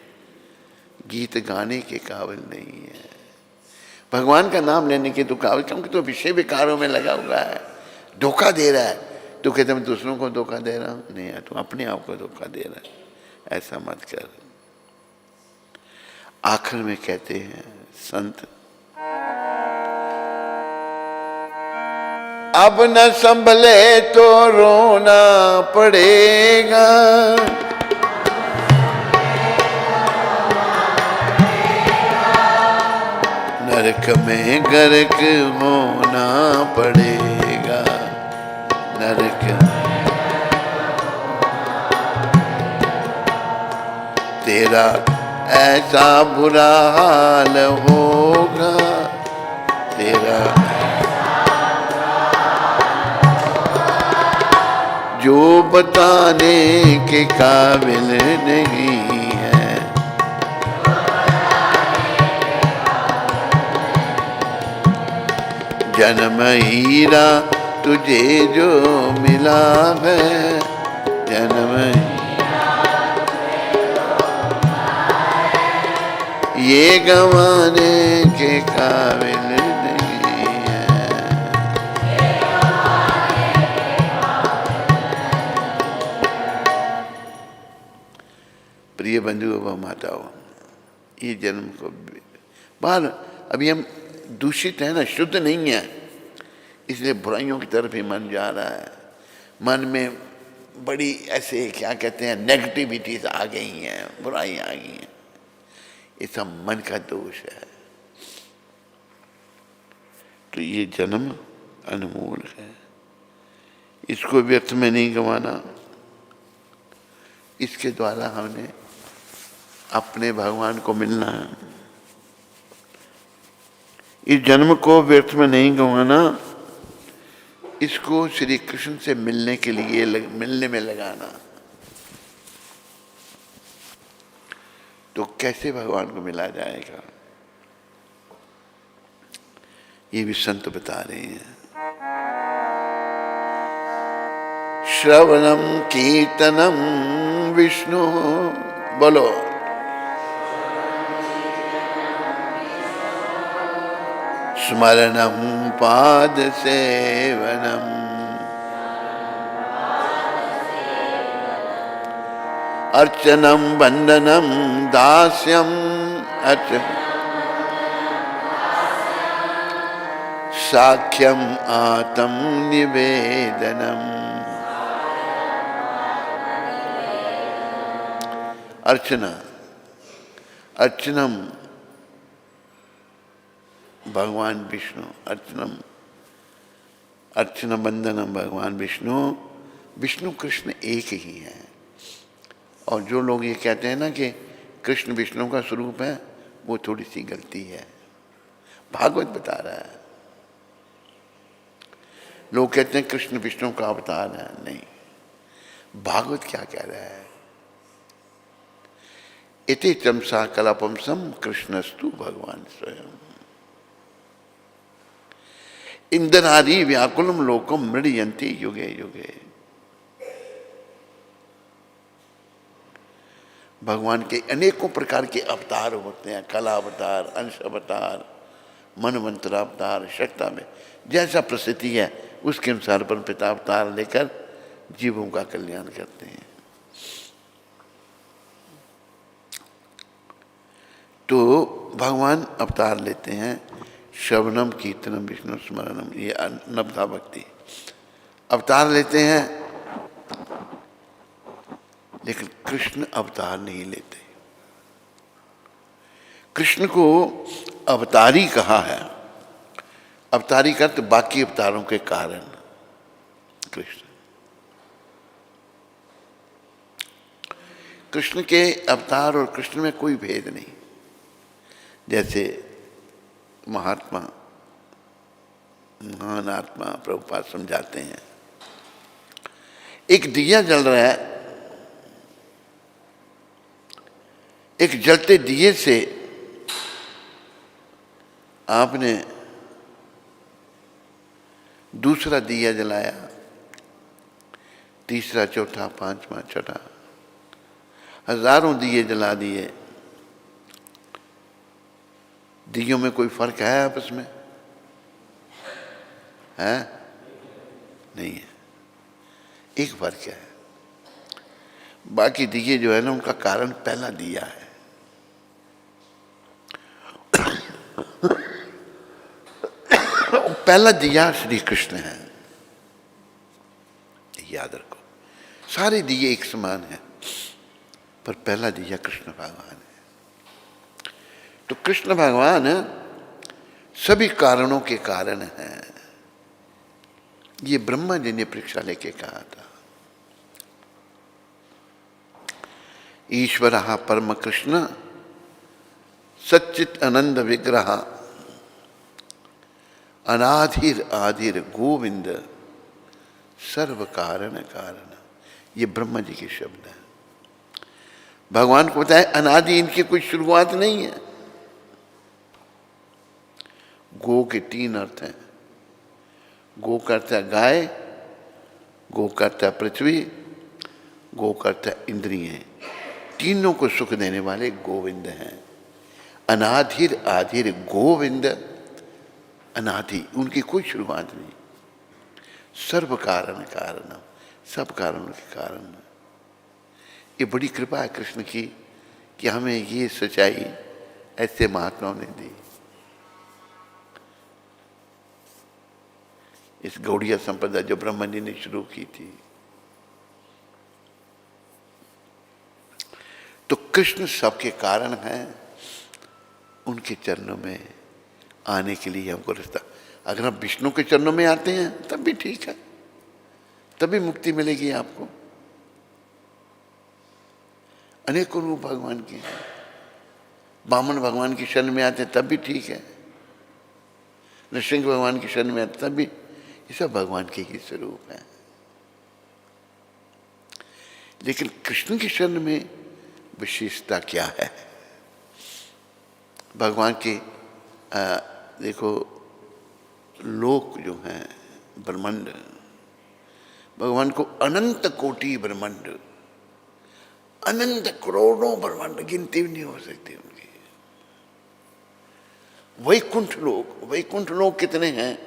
गीत गाने के काबिल नहीं है। भगवान का नाम लेने के तो काबिल, क्योंकि तो विषय विकारों में लगा हुआ है, धोखा दे रहा है। तो कहते मैं दूसरों को धोखा दे रहा हूँ, नहीं है, तू अपने आप को धोखा दे रहा है। ऐसा मत कर। आखिर में कहते हैं संत, अब न संभले तो रोना पड़ेगा, नरक में गर्क होना पड़ेगा, नरक तेरा ऐसा बुरा हाल होगा, तेरा जो बताने के काबिल नहीं है। जन्म हीरा तुझे जो मिला है, जन्म ये गंवाने के काबिल नहीं है। प्रिय बंधुओं व माताओं, ये जन्म को बाहर अभी हम दूषित है ना, शुद्ध नहीं है, इसलिए बुराइयों की तरफ ही मन जा रहा है। मन में बड़ी ऐसे क्या कहते हैं नेगेटिविटीज आ गई हैं, बुराई आ गई हैं, ये सब मन का दोष है। तो ये जन्म अनमोल है, इसको व्यर्थ में नहीं गंवाना। इसके द्वारा हमने अपने भगवान को मिलना है। इस जन्म को व्यर्थ में नहीं गंवाना, इसको श्री कृष्ण से मिलने के लिए मिलने में लगाना। तो कैसे भगवान को मिला जाएगा, ये भी संत बता रहे हैं। श्रवणम कीर्तनम विष्णु, बोलो, स्मरणम पाद सेवनम, अर्चनम वंदनम दास्यम, साख्यम आत्म निवेदनम। अर्चना, अर्चनम भगवान विष्णु, अर्चनम अर्चना वंदनम भगवान विष्णु। विष्णु कृष्ण एक ही है। और जो लोग ये कहते हैं ना कि कृष्ण विष्णु का स्वरूप है, वो थोड़ी सी गलती है। भागवत बता रहा है। लोग कहते हैं कृष्ण विष्णु का अवतार है, नहीं, भागवत क्या कह रहा है? इति तमसा कलापमसम कृष्णस्तु भगवान स्वयं। इंद्रहारी व्याकुलम लोकम मृडयन्ति युगे युगे। भगवान के अनेकों प्रकार के अवतार होते हैं, कला अवतार, अंश अवतार, मनवंतर अवतार, शक्ता में जैसा प्रसिद्धि है उसके अनुसार परमपिता अवतार लेकर जीवों का कल्याण करते हैं। तो भगवान अवतार लेते हैं, श्रवणम कीर्तनम विष्णु स्मरणम, ये नवधा भक्ति अवतार लेते हैं। लेकिन कृष्ण अवतार नहीं लेते। कृष्ण को अवतारी कहा है। अवतारी का तो बाकी अवतारों के कारण कृष्ण। कृष्ण के अवतार और कृष्ण में कोई भेद नहीं। जैसे महात्मा, महान आत्मा प्रभुपाद समझाते हैं, एक दिया जल रहा है, एक जलते दिए से आपने दूसरा दिया जलाया, तीसरा, चौथा, पांचवा, छठा, हजारों दिए जला दिए। दियों में कोई फर्क है आपस में? है? नहीं है। एक फर्क है, बाकी दिए जो है ना उनका कारण पहला दिया है। पहला दिया श्री कृष्ण है, याद रखो। सारे दिए एक समान हैं, पर पहला दिया कृष्ण भगवान है। तो कृष्ण भगवान सभी कारणों के कारण है। ये ब्रह्मा जी ने परीक्षा लेके कहा था। ईश्वर परम कृष्ण सच्चित आनंद विग्रह अनाधिर आधिर गोविंद सर्व कारण कारण। ये ब्रह्मा जी के शब्द हैं। भगवान को बताए अनादि, इनकी कोई शुरुआत नहीं है। गो के 3 अर्थ हैं। गो करता है गाय, गो करता है पृथ्वी, गो करता है इंद्रिय। तीनों को सुख देने वाले गोविंद हैं। अनाधिर आधिर गोविंद, अनादि, उनकी कोई शुरुआत नहीं। सर्व कारण कारण, सब कारणों के कारण। ये बड़ी कृपा है कृष्ण की कि हमें ये सच्चाई ऐसे महात्माओं ने दी। इस गौड़िया संपदा जो ब्रह्मा जी ने शुरू की थी। तो कृष्ण सबके कारण हैं। उनके चरणों में आने के लिए हमको रास्ता, अगर हम विष्णु के चरणों में आते हैं तब भी ठीक है, तभी मुक्ति मिलेगी आपको। अनेकों रूप भगवान के हैं। वामन भगवान की शरण में आते हैं तब भी ठीक है, नृसिंह भगवान की शरण में आते तब भी, ये सब भगवान के ही स्वरूप है। लेकिन कृष्ण की शरण में विशेषता क्या है? भगवान के देखो लोक जो हैं, ब्रह्मांड, भगवान को अनंत कोटि ब्रह्मांड, अनंत करोड़ों ब्रह्मांड, गिनती भी नहीं हो सकती उनकी। वैकुंठ लोक कितने हैं?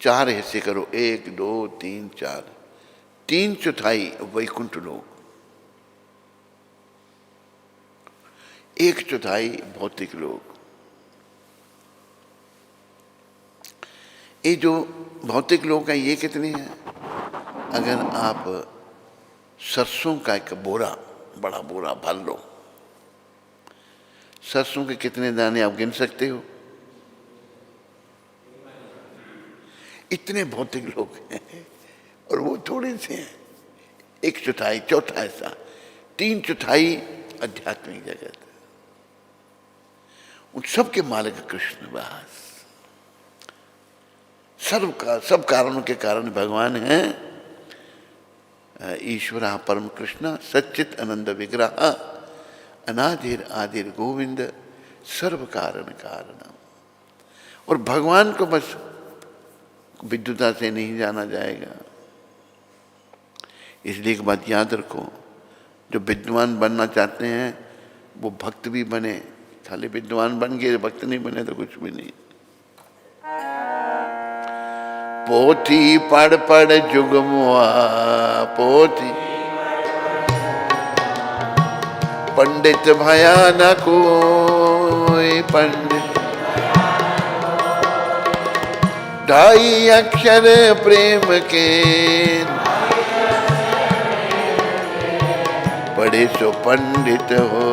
4 हिस्से करो, 1 2 3 4, 3/4 वैकुंठ लोक, 1/4 भौतिक लोक। ये जो भौतिक लोक हैं ये कितने हैं? अगर आप सरसों का एक बोरा, बड़ा बोरा भर लो, सरसों के कितने दाने आप गिन सकते हो? इतने भौतिक लोग हैं, और वो थोड़े से हैं। 1/4, चौथा हिस्सा, 3/4 आध्यात्मिक जगत। उन सबके मालिक कृष्ण बस। सब कारणों के कारण भगवान हैं। ईश्वर परम कृष्ण सच्चित आनंद विग्रह अनाधिर आदिर गोविंद सर्व कारण कारण। और भगवान को बस विद्युता से नहीं जाना जाएगा। इसलिए एक बात याद रखो, जो विद्वान बनना चाहते हैं वो भक्त भी बने। खाली विद्वान बन गए, भक्त नहीं बने तो कुछ भी नहीं। पोथी पढ़ पढ़ जुगमुआ पोथी, पंडित भया न कोई पंडित, 2.5 अक्षर प्रेम के, पढ़े सो पंडित हो,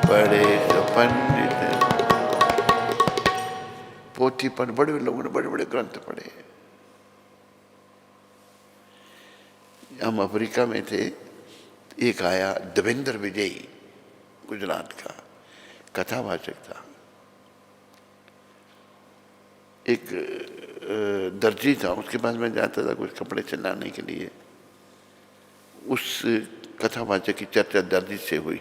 पढ़े सो पंडित। पोथी पढ़, बड़े लोगों ने बड़े बड़े ग्रंथ पढ़े। हम अफ्रीका में थे, एक आया देवेंद्र विजयी, गुजरात का कथावाचक था। एक दर्जी था, उसके पास मैं जाता था कुछ कपड़े सिलाने के लिए। उस कथावाचक की चर्चा दर्जी से हुई।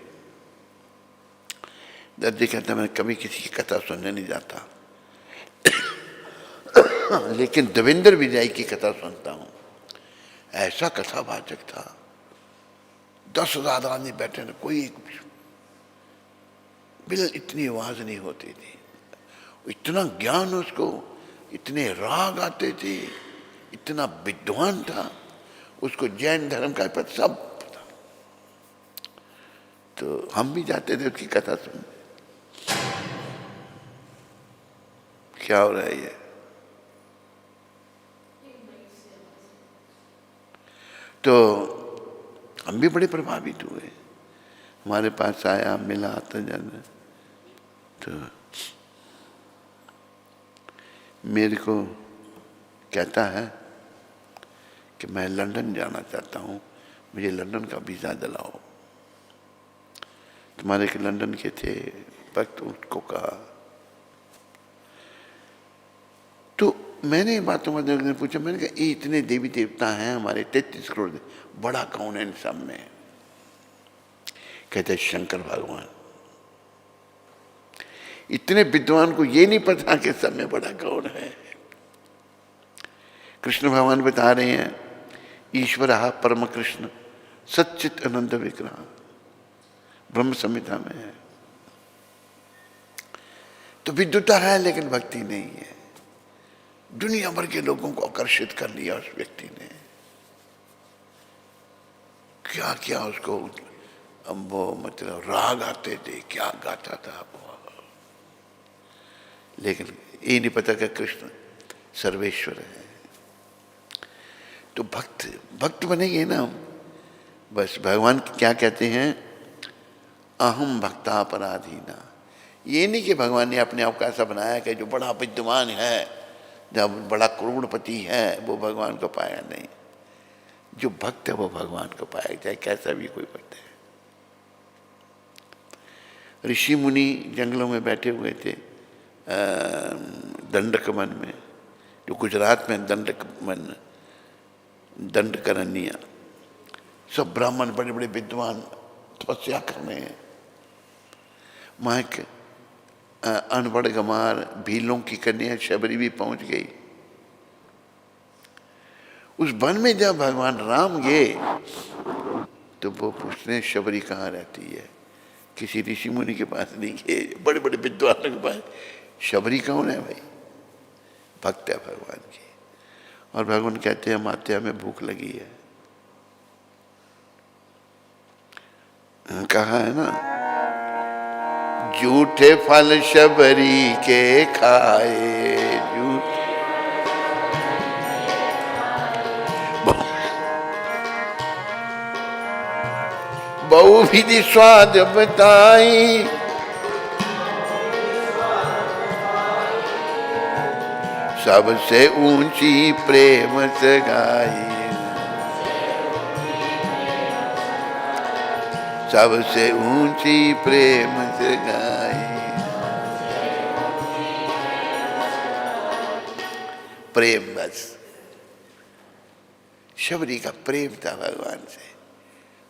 दर्जी कहता मैं कभी किसी की कथा सुनने नहीं जाता, लेकिन देवेंद्र विजय की कथा सुनता हूं। ऐसा कथावाचक था, 10,000 आदमी बैठे थे, कोई बिल इतनी आवाज नहीं होती थी। इतना ज्ञान उसको, इतने राग आते थे, इतना विद्वान था, उसको जैन धर्म का पता सब पता। तो हम भी जाते थे उसकी कथा सुनने। क्या हो रहा है ये? तो हम भी बड़े प्रभावित हुए। हमारे पास आया, मिला, तो जाना। तो मेरे को कहता है कि मैं लंदन जाना चाहता हूँ, मुझे लंदन का वीज़ा दिलाओ। तुम्हारे के लंदन के थे भक्त, उसको कहा। तो मैंने बातों में पूछा, मैंने कहा ये इतने देवी देवता हैं हमारे 33 करोड़, बड़ा कौन है इन सब में? कहते शंकर भगवान। इतने विद्वान को ये नहीं पता कि सब में बड़ा कौन है। कृष्ण भगवान बता रहे हैं, ईश्वर परम कृष्ण सच्चित आनंद विग्रह, ब्रह्म संहिता में है। तो विद्वता है लेकिन भक्ति नहीं है। दुनिया भर के लोगों को आकर्षित कर लिया उस व्यक्ति ने। क्या क्या उसको वो मतलब राग आते थे, क्या गाता था वो, लेकिन ये नहीं पता कि कृष्ण सर्वेश्वर है। तो भक्त बनेंगे ना, बस भगवान क्या कहते हैं, अहम भक्ता पराधीना। ये नहीं कि भगवान ने अपने आप को ऐसा बनाया कि जो बड़ा विद्वान है, जब बड़ा करोड़पति है वो भगवान को पाया। नहीं, जो भक्त है वो भगवान को पाया, चाहे कैसा भी कोई भक्त है। ऋषि मुनि जंगलों में बैठे हुए थे, दंडकमन में, जो गुजरात में दंडकमन, दंडकरण्या, सब ब्राह्मण बड़े बड़े विद्वान तपस्या कर रहे हैं। वहाँ एक अनपढ़ गंवार भीलों की कन्या शबरी भी पहुंच गई। उस वन में जब भगवान राम गए तो वो पूछते हैं शबरी कहाँ रहती है। किसी ऋषि मुनि के पास नहीं गए, बड़े बड़े विद्वानों के पास। शबरी कौन है भाई? भक्त है भगवान की। और भगवान कहते हैं मात्या में भूख लगी है। कहा है ना, झूठे फल शबरी के खाए, झूठ बहु विधि स्वाद बताई, सबसे ऊंची प्रेम से गाई, सबसे ऊंची प्रेम से गाई। प्रेम, बस शबरी का प्रेम था भगवान से।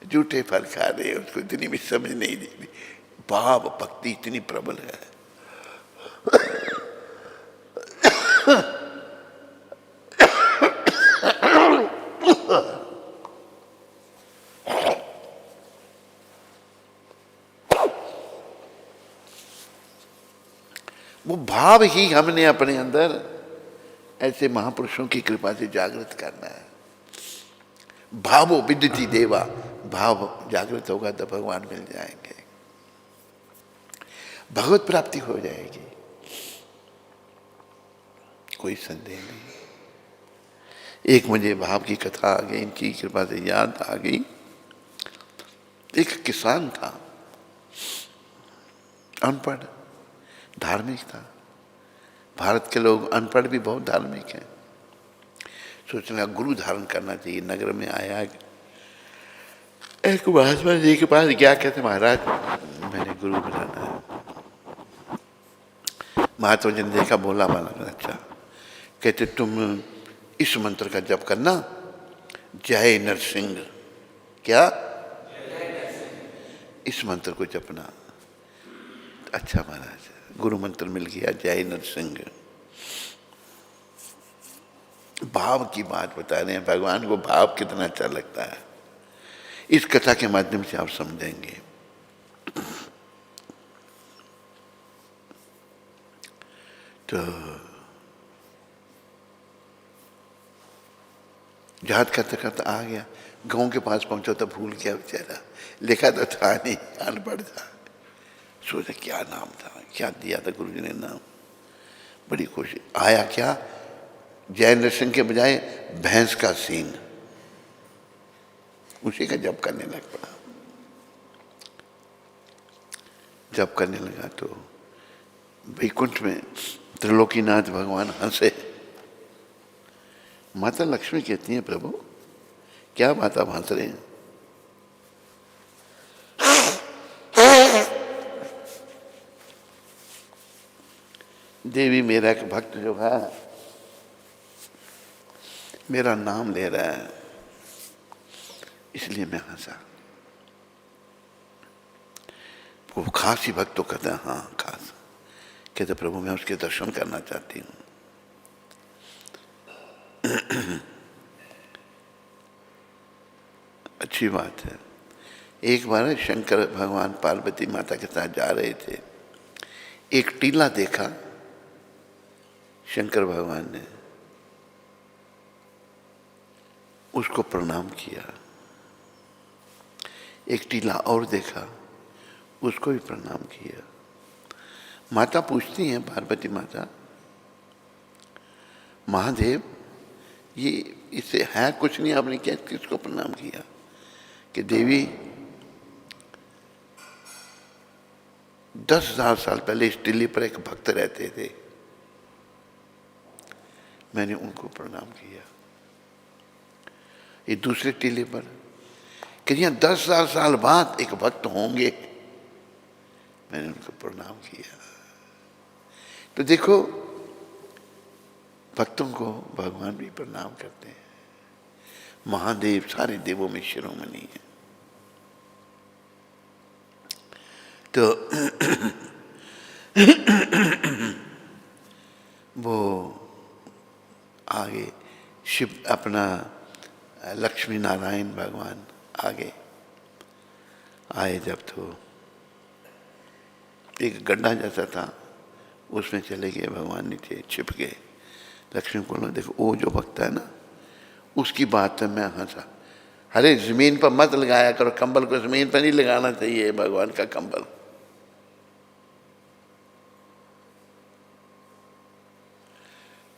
झूठे फल खा रहे, उसको इतनी भी समझ नहीं दी। भाव भक्ति इतनी प्रबल है। वो भाव ही हमने अपने अंदर ऐसे महापुरुषों की कृपा से जागृत करना है। भावो विद्युति देवा, भाव जागृत होगा तो भगवान मिल जाएंगे, भगवत प्राप्ति हो जाएगी, कोई संदेह नहीं। एक मुझे भाव की कथा आ गई, इनकी कृपा से याद आ गई। एक किसान था, अनपढ़, धार्मिक था। भारत के लोग अनपढ़ भी बहुत धार्मिक हैं। सोचना गुरु धारण करना चाहिए। नगर में आया, एक महात्मा जी के पास गया, कहते महाराज मैंने गुरु बनाना है। महात्मा जी ने देखा, बोला बना, अच्छा। कहते तुम इस मंत्र का जप करना, जय नरसिंह। क्या? इस मंत्र को जपना। अच्छा महाराज, गुरु मंत्र मिल गया, जय नरसिंह। भाव की बात बता रहे हैं, भगवान को भाव कितना अच्छा लगता है, इस कथा के माध्यम से आप समझेंगे। तो जहाज करते करते आ गया, गांव के पास पहुंचा तो भूल गया बेचारा, लिखा तो था नहीं, अनपढ़ था। सोचा क्या नाम था, क्या दिया था गुरु जी ने नाम। बड़ी खुशी। आया क्या, जय नरसिंह के बजाय भैंस का सींग, उसी का जप करने लग पड़ा। जप करने लगा तो वैकुंठ में त्रिलोकीनाथ भगवान हंसे। माता लक्ष्मी कहती हैं, प्रभु क्या बात आप हंस रहे हैं? देवी मेरा एक भक्त जो है मेरा नाम ले रहा है, इसलिए मैं हंसा। वो खास ही भक्त तो कहते हैं, हाँ खास। कहते प्रभु मैं उसके दर्शन करना चाहती हूँ। अच्छी बात है। एक बार शंकर भगवान पार्वती माता के साथ जा रहे थे, एक टीला देखा। शंकर भगवान ने उसको प्रणाम किया। एक टीला और देखा, उसको भी प्रणाम किया। माता पूछती हैं, पार्वती माता, महादेव ये इससे है कुछ नहीं, आपने क्या किसको प्रणाम किया? कि देवी 10,000 साल पहले इस टीले पर एक भक्त रहते थे, मैंने उनको प्रणाम किया। ये दूसरे टीले पर कि यहाँ 10,000 साल बाद एक भक्त होंगे, मैंने उनको प्रणाम किया। तो देखो भक्तों को भगवान भी प्रणाम करते हैं। महादेव सारे देवों में शिरोमणि है। तो वो आगे शिव अपना लक्ष्मी नारायण भगवान आगे आए जब, तो एक गड्ढा जैसा था, उसमें चले गए भगवान, नीचे छिप गए। लक्ष्मी को बोला, देखो वो जो भक्त है ना, उसकी बात है। मैं हंसा। अरे जमीन पर मत लगाया करो कंबल को, जमीन पर नहीं लगाना चाहिए भगवान का कंबल।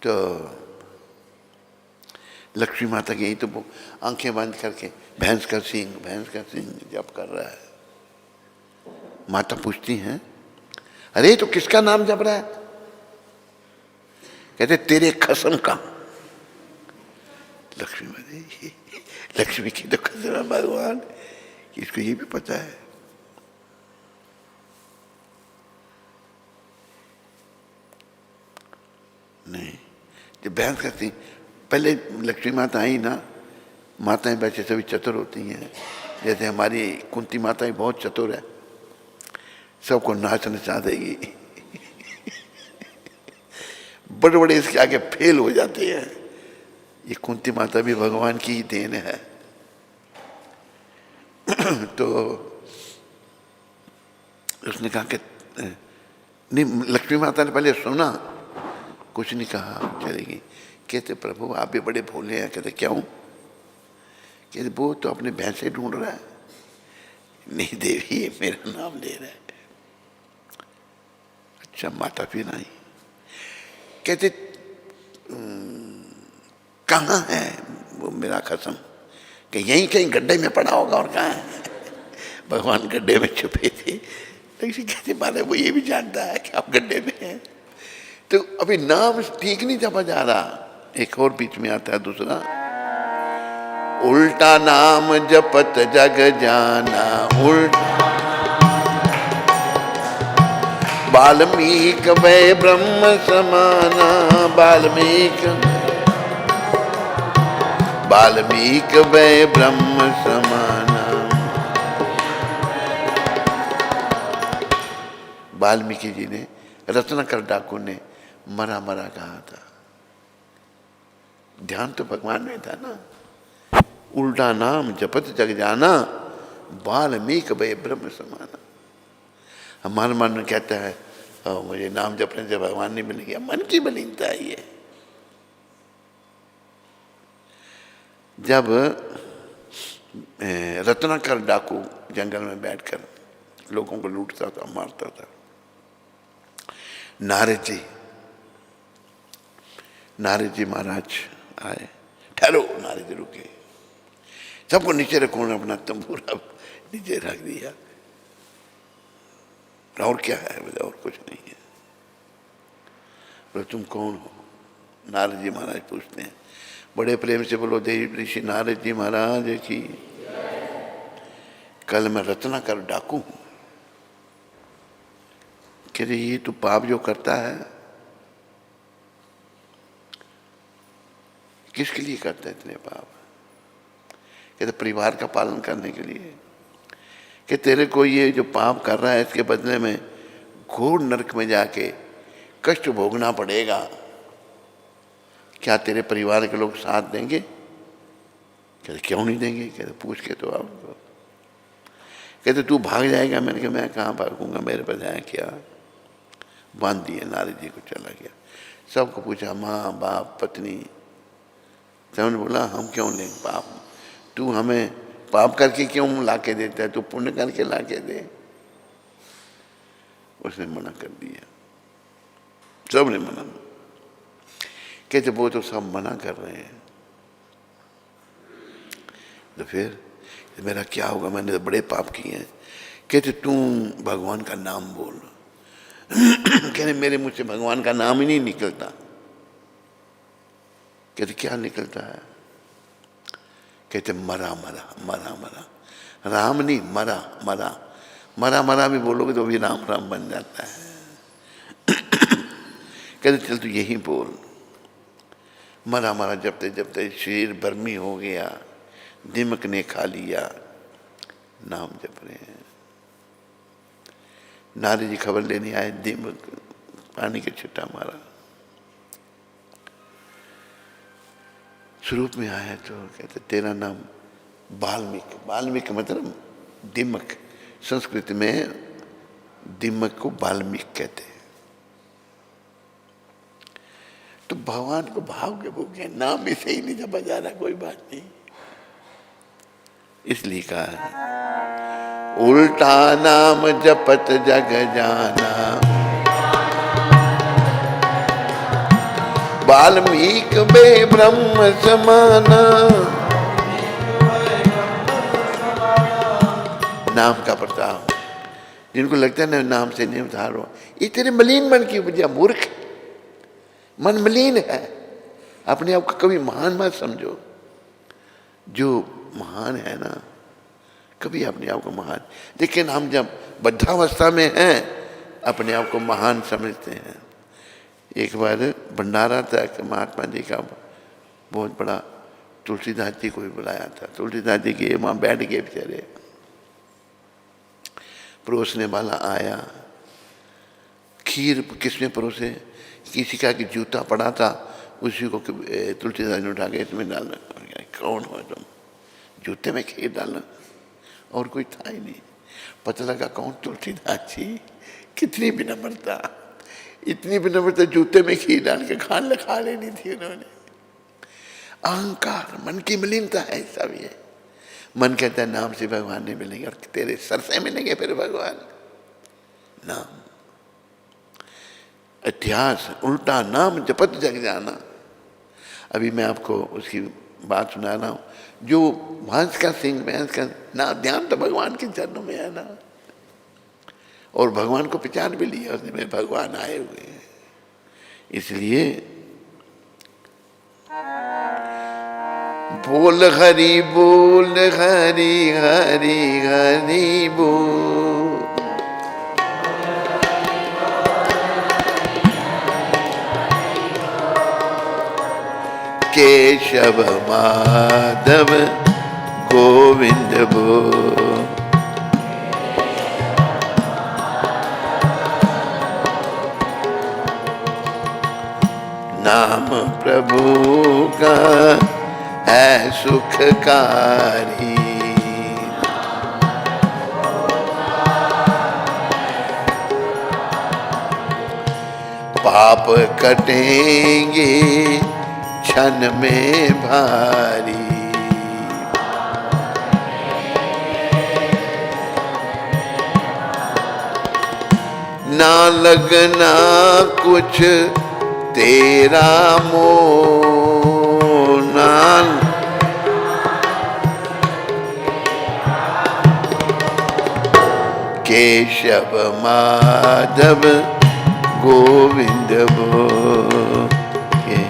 तो लक्ष्मी माता की यही तो आंखें बंद करके भैंस का सींग जप कर रहा है। माता पूछती हैं, अरे तो किसका नाम जप रहा है? कहते तेरे कसम का। लक्ष्मी की तो कसम है भगवान, इसको ये भी पता है। नहीं, जब भैंस करती, पहले लक्ष्मी माता आई ना, माताएं वैसे सभी चतुर होती हैं। जैसे हमारी कुंती माताएं बहुत चतुर है, सबको नाच नचा देगी। बड़े बड़े इसके आगे फेल हो जाते हैं। ये कुंती माता भी भगवान की ही देन है। तो उसने कहा कि नहीं, लक्ष्मी माता ने पहले सुना, कुछ नहीं कहा, चलेगी। कहते प्रभु आप भी बड़े भोले हैं। कहते क्यों? कहते वो तो अपने भैंसे ढूंढ रहा है। नहीं देवी ये मेरा नाम ले रहा है। अच्छा माता फिर आई। कहते कहाँ है वो मेरा कसम? कि यहीं कहीं गड्ढे में पड़ा होगा। और कहाँ है? भगवान गड्ढे में छुपे थे। लेकिन कहते मारे वो ये भी जानता है कि आप गड्ढे में हैं। तो अभी नाम ठीक नहीं जपा जा रहा। एक और बीच में आता है दूसरा, उल्टा नाम जपत जग जाना, उल्टा वाल्मीकि वै ब्रह्म समाना, वाल्मीकि वै ब्रह्म समाना। वाल्मीकि जी ने, रत्नाकर डाकू ने मरा मरा कहा था। ध्यान तो भगवान में था ना। उल्टा नाम जपत जग जाना, वाल्मीकि वै ब्रह्म समाना। हमारा मन कहता है मुझे नाम जपने से भगवान नहीं मिलेंगे। मन की मलिनता है ये। जब रत्नाकर डाकू जंगल में बैठकर लोगों को लूटता था, मारता था, नारद जी महाराज आए। ठहरो, नारद जी रुके। सबको नीचे रखो, अपना तंबूरा नीचे रख दिया। और क्या है, और कुछ नहीं है। बोले तुम कौन हो? नारद जी महाराज पूछते हैं, बड़े प्रेम से बोलो देव ऋषि नारद जी महाराज की। कल मैं रत्नाकर डाकू हूं। कहते ये तू पाप जो करता है किसके लिए करता है इतने पाप? कहते परिवार का पालन करने के लिए। कि तेरे को ये जो पाप कर रहा है इसके बदले में घोर नरक में जाके कष्ट भोगना पड़ेगा। क्या तेरे परिवार के लोग साथ देंगे? कहते क्यों नहीं देंगे? कहते पूछ के तो आपको। कहते तू भाग जाएगा? मैंने कहा मैं कहाँ भागूंगा, मेरे पास आया क्या? बांध दिए, नारद जी को चला गया। सबको पूछा, माँ बाप पत्नी, सबने बोला हम क्यों लें पाप, तू हमें पाप करके क्यों ला के देता है, तू पुण्य करके ला के दे। उसने मना कर दिया, सबने मना। कहते वो तो सब मना कर रहे हैं, तो फिर मेरा क्या होगा, मैंने तो बड़े पाप किए हैं। कहते तू भगवान का नाम बोल। कहते मेरे मुझ से भगवान का नाम ही नहीं निकलता। कहते क्या निकलता है? कहते मरा मरा मरा मरा, राम नहीं मरा मरा, मरा मरा भी बोलोगे तो भी राम राम बन जाता है। कहते चल तू यही बोल, मरा मरा जपते जपते शरीर बर्मी हो गया, दिमक ने खा लिया, नाम जप रहे हैं। नारद जी खबर लेने आए, दिमक पानी के छिट्टा मारा, स्वरूप में आया तो कहते तेरा नाम वाल्मीकि। वाल्मीकि मतलब दिमक, संस्कृत में दिमक को वाल्मीकि कहते हैं। तो भगवान को भाव के भूखे, नाम भी सही नहीं जपा जा रहा, कोई बात नहीं, इसलिए कहा है उल्टा नाम जपत जग जाना, वाल्मीकि बे ब्रह्म समाना। नाम का प्रताप, जिनको लगता है ना नाम से नहीं उधार हो, ये तेरे मलिन मन की वजह। मूर्ख, मन मलिन है, अपने आप को कभी महान मत समझो। जो महान है ना, कभी अपने आप को महान, लेकिन हम जब बद्धावस्था में हैं अपने आप को महान समझते हैं। एक बार भंडारा था कि महात्मा जी का बहुत बड़ा, तुलसीदास जी को भी बुलाया था। तुलसीदास जी के वहाँ बैठ गए बेचारे, परोसने वाला आया, खीर किसने परोसे, किसी का कि जूता पड़ा था, उसी को तुलसीदास ने उठा के इसमें डालना। कौन हो तुम, जूते में खीर डालना? और कोई था ही नहीं। पता लगा कौन, तुलसीदास जी। कितनी विनम्रता, इतनी विनम्रता, जूते में खीर डाल के खा लेनी थी उन्होंने। अहंकार, मन की मलिनता है सब ये। मन कहता है नाम से भगवान नहीं मिलेंगे, और तेरे सर से मिलेंगे फिर भगवान। नाम, इतिहास, उल्टा नाम जपत जग जाना। अभी मैं आपको उसकी बात सुना रहा हूँ। जो हंस का सिंह में, हंस का ना, ध्यान तो भगवान के चरणों में है ना, और भगवान को पहचान भी लिया उसने, में भगवान आए हुए हैं। इसलिए बोल हरि बोल, हरि हरि हरि बोल, केशव माधव गोविंद बोल। नाम प्रभु का है सुखकारी, पाप कटेंगे क्षण में भारी, ना लगना कुछ तेरा मोह, ना केशव माधव गोविंद बोले।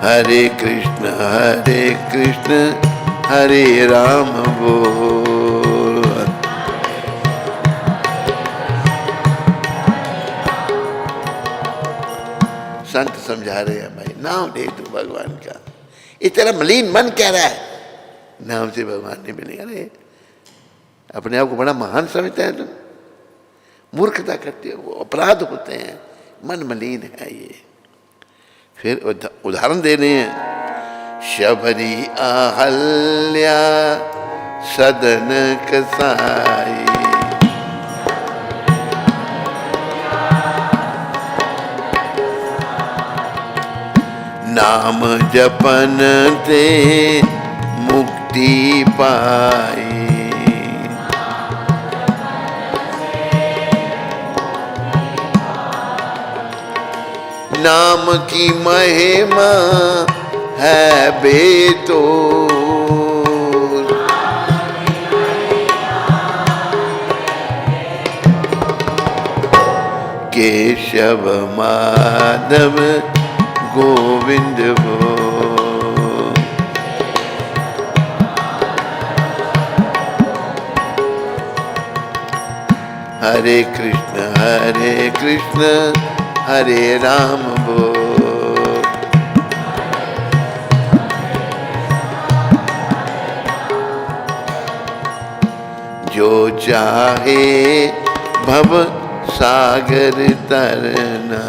हरे कृष्ण हरे राम बोल। संत समझा रहे हैं भाई, नाम ले तू भगवान का। इस तरह मलिन मन कह रहा है नाम से भगवान नहीं मिलेगा। अरे अपने आप को बड़ा महान समझता है तुम, मूर्खता करते हो, वो अपराध होते हैं, मन मलिन है ये। फिर उदाहरण दे रहे हैं, शबरी आहल्या सदन कसाई, नाम जपन ते मुक्ति पाई, नाम की महिमा है बेतोल, केशव माधव गोविंद बोल। हरे कृष्ण हरे राम बोल। जो चाहे भव सागर तरना,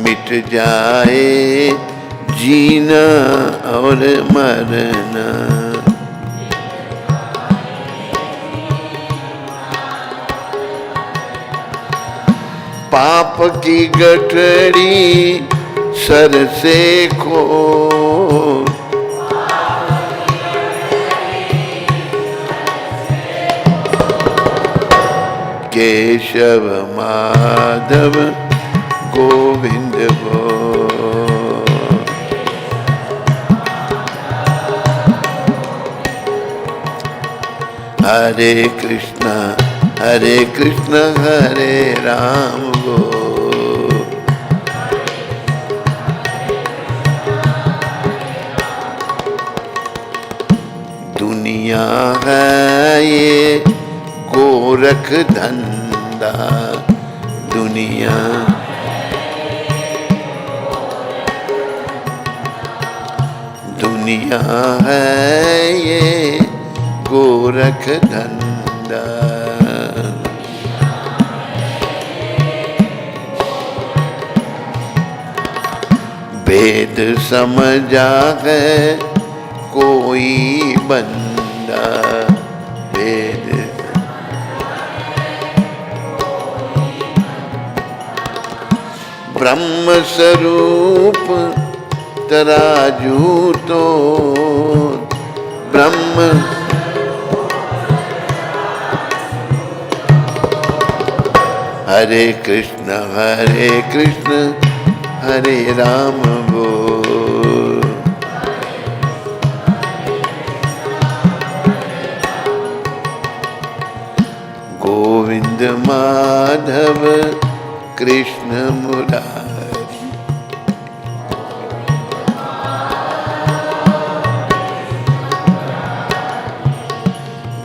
मिट जाए जीना और मरना, पाप की गठरी सर से खोल, केशव माधव गोविंद बोल। हरे कृष्ण हरे राम बोल। दुनिया है ये गोरख धंधा, दुनिया है ये गोरख धंधा, वेद समझा है कोई बंदा, वेद ब्रह्म स्वरूप तराजू तो ब्रह्म, हरे कृष्ण हरे राम बोल। गोविंद माधव कृष्ण मुरारी,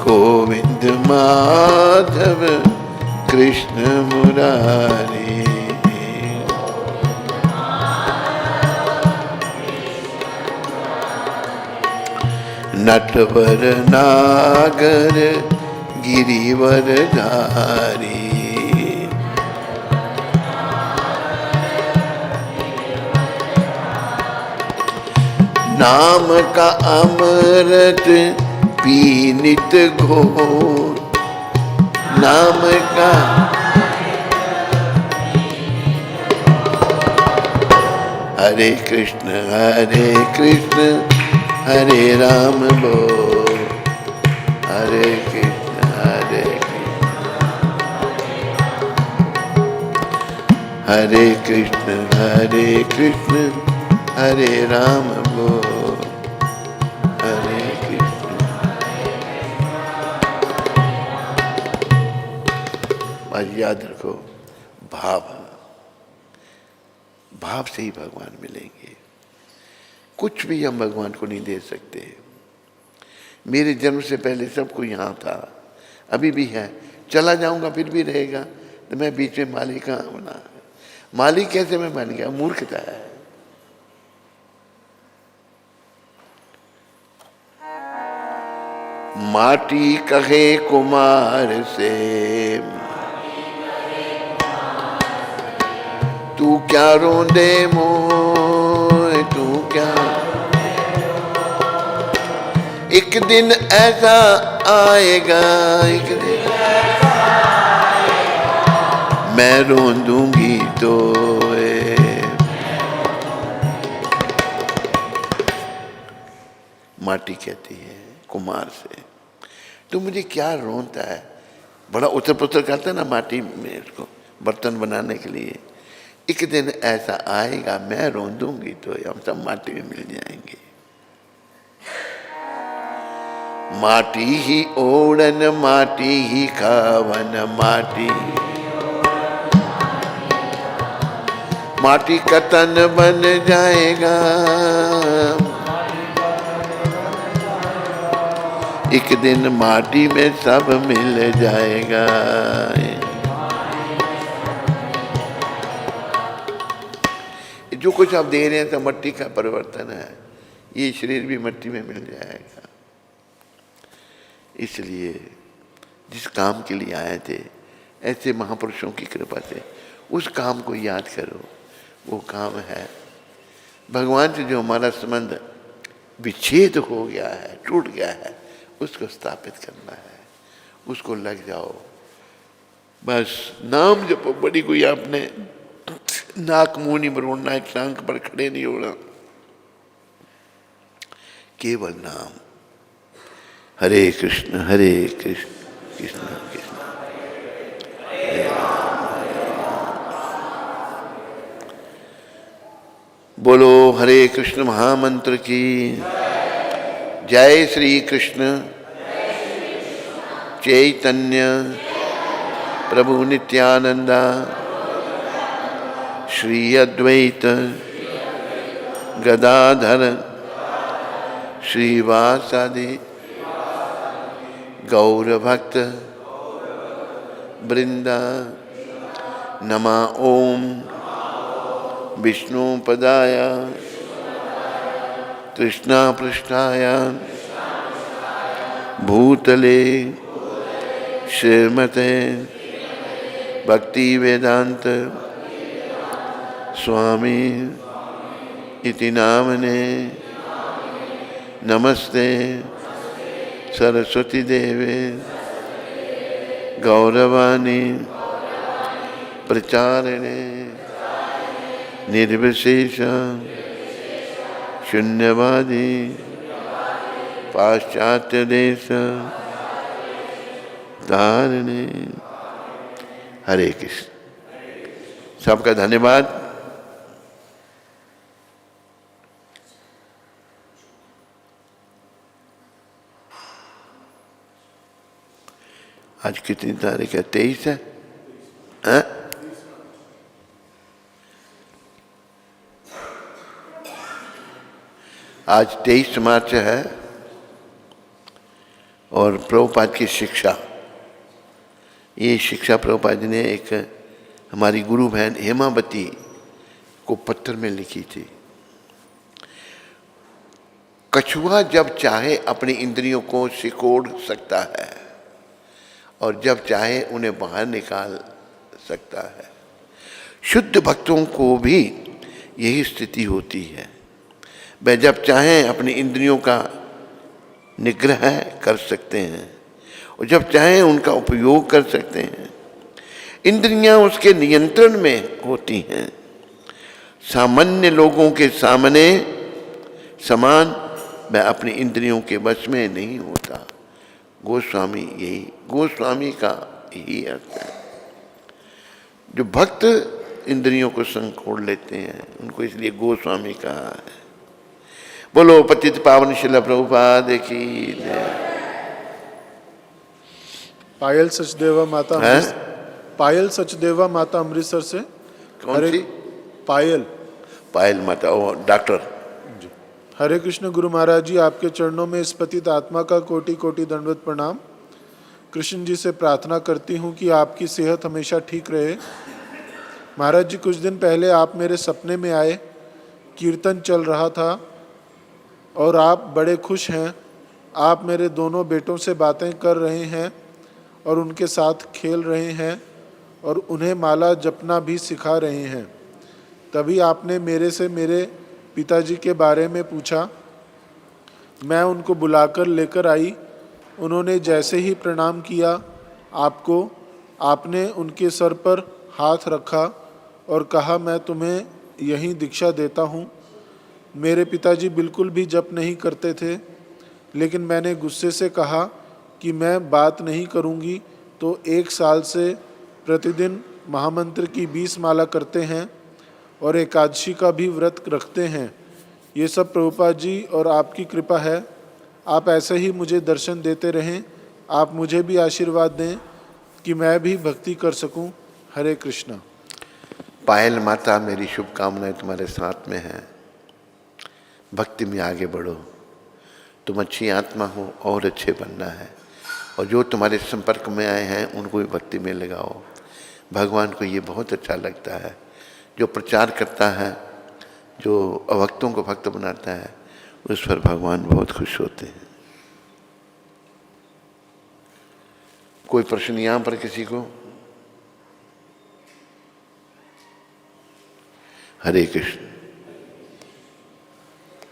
गोविंद माधव कृष्ण मुरारी, नटवर नागर गिरिवर धारी, नाम का अमृत पी नित घोर, नाम का हरे कृष्ण हरे राम बोल। हरे कृष्ण हरे कृष्ण हरे राम बोल, हरे कृष्ण। बस याद रखो, भाव, भाव से ही भगवान मिलेंगे। कुछ भी हम भगवान को नहीं दे सकते। मेरे जन्म से पहले सब कुछ यहाँ था, अभी भी है, चला जाऊंगा फिर भी रहेगा, तो मैं बीच में मालिक कहाँ बना? मालिक कैसे मैं बन गया? मूर्खता है। माटी कहे कुमार से, तू क्या रोंदे मोय, तू क्या। एक दिन ऐसा आएगा, एक दिन मैं रोंदूंगी तो। माटी कहती है कुमार से, तू मुझे क्या रोता है? बड़ा उतर पुतर करता है ना माटी में इसको बर्तन बनाने के लिए। एक दिन ऐसा आएगा मैं रोंदूंगी तो हम सब माटी में मिल जाएंगे। माटी ही ओढ़न, माटी ही खावन, माटी माटी का तन बन जाएगा। एक दिन माटी में सब मिल जाएगा। जो कुछ आप दे रहे हैं तो मिट्टी का परिवर्तन है, ये शरीर भी मिट्टी में मिल जाएगा। इसलिए जिस काम के लिए आए थे, ऐसे महापुरुषों की कृपा से उस काम को याद करो। वो काम है भगवान से जो हमारा संबंध विच्छेद हो गया है, टूट गया है, उसको स्थापित करना है। उसको लग जाओ, बस नाम जपो। बड़ी कोई आपने नाक मुंह नहीं मरोड़ना है, टांग पर खड़े नहीं होना, केवल नाम। हरे कृष्ण कृष्ण कृष्ण हरे राम। बोलो हरे कृष्ण महामंत्र की जय। श्री कृष्ण चैतन्य प्रभु नित्यानंदा श्री अद्वैत गदाधर श्रीवासादि गौर भक्त वृंदा नमा। ओम विष्णु पदाय कृष्णा पृष्ठाय भूतले श्रीमते भक्ति वेदांत स्वामी इति नामने नमस्ते सरस्वती देवे गौरवाणी प्रचारिणे निर्विशेष शून्यवादी पाश्चात्य देश धारिणे। हरे कृष्ण। सबका धन्यवाद। आज कितनी तारीख है? 23 है, हाँ? आज 23 मार्च है और प्रभुपाद की शिक्षा, ये शिक्षा प्रभुपाद जी ने एक हमारी गुरु बहन हेमावती को पत्र में लिखी थी। कछुआ जब चाहे अपनी इंद्रियों को सिकोड़ सकता है और जब चाहे उन्हें बाहर निकाल सकता है। शुद्ध भक्तों को भी यही स्थिति होती है। वे जब चाहें अपनी इंद्रियों का निग्रह कर सकते हैं और जब चाहें उनका उपयोग कर सकते हैं। इंद्रियां उसके नियंत्रण में होती हैं। सामान्य लोगों के सामने समान वह अपनी इंद्रियों के वश में नहीं होता। गोस्वामी का यही अर्थ है। जो भक्त इंद्रियों को संकोड़ लेते हैं, उनको इसलिए गोस्वामी कहा है। बोलो पतित पावन शिला प्रभुपाद की जय। पायल सचदेवा माता पायल सचदेवा माता अमृतसर से। कौन सी? पायल पायल माता, ओ डॉक्टर। हरे कृष्ण गुरु महाराज जी, आपके चरणों में इस पतित आत्मा का कोटि कोटि दंडवत प्रणाम। कृष्ण जी से प्रार्थना करती हूँ कि आपकी सेहत हमेशा ठीक रहे। महाराज जी, कुछ दिन पहले आप मेरे सपने में आए, कीर्तन चल रहा था और आप बड़े खुश हैं। आप मेरे दोनों बेटों से बातें कर रहे हैं और उनके साथ खेल रहे हैं और उन्हें माला जपना भी सिखा रहे हैं। तभी आपने मेरे से मेरे पिताजी के बारे में पूछा। मैं उनको बुलाकर लेकर आई। उन्होंने जैसे ही प्रणाम किया आपको, आपने उनके सर पर हाथ रखा और कहा, मैं तुम्हें यहीं दीक्षा देता हूँ। मेरे पिताजी बिल्कुल भी जप नहीं करते थे, लेकिन मैंने गुस्से से कहा कि मैं बात नहीं करूँगी, तो 1 साल से प्रतिदिन महामंत्र की 20 माला करते हैं और एकादशी का भी व्रत रखते हैं। ये सब प्रभुपाद जी और आपकी कृपा है। आप ऐसे ही मुझे दर्शन देते रहें। आप मुझे भी आशीर्वाद दें कि मैं भी भक्ति कर सकूं। हरे कृष्णा। पायल माता, मेरी शुभकामनाएं तुम्हारे साथ में हैं। भक्ति में आगे बढ़ो। तुम अच्छी आत्मा हो और अच्छे बनना है, और जो तुम्हारे संपर्क में आए हैं उनको भी भक्ति में लगाओ। भगवान को ये बहुत अच्छा लगता है। जो प्रचार करता है, जो अभक्तों को भक्त बनाता है, उस पर भगवान बहुत खुश होते हैं। कोई प्रश्न यहाँ पर किसी को? हरे कृष्ण।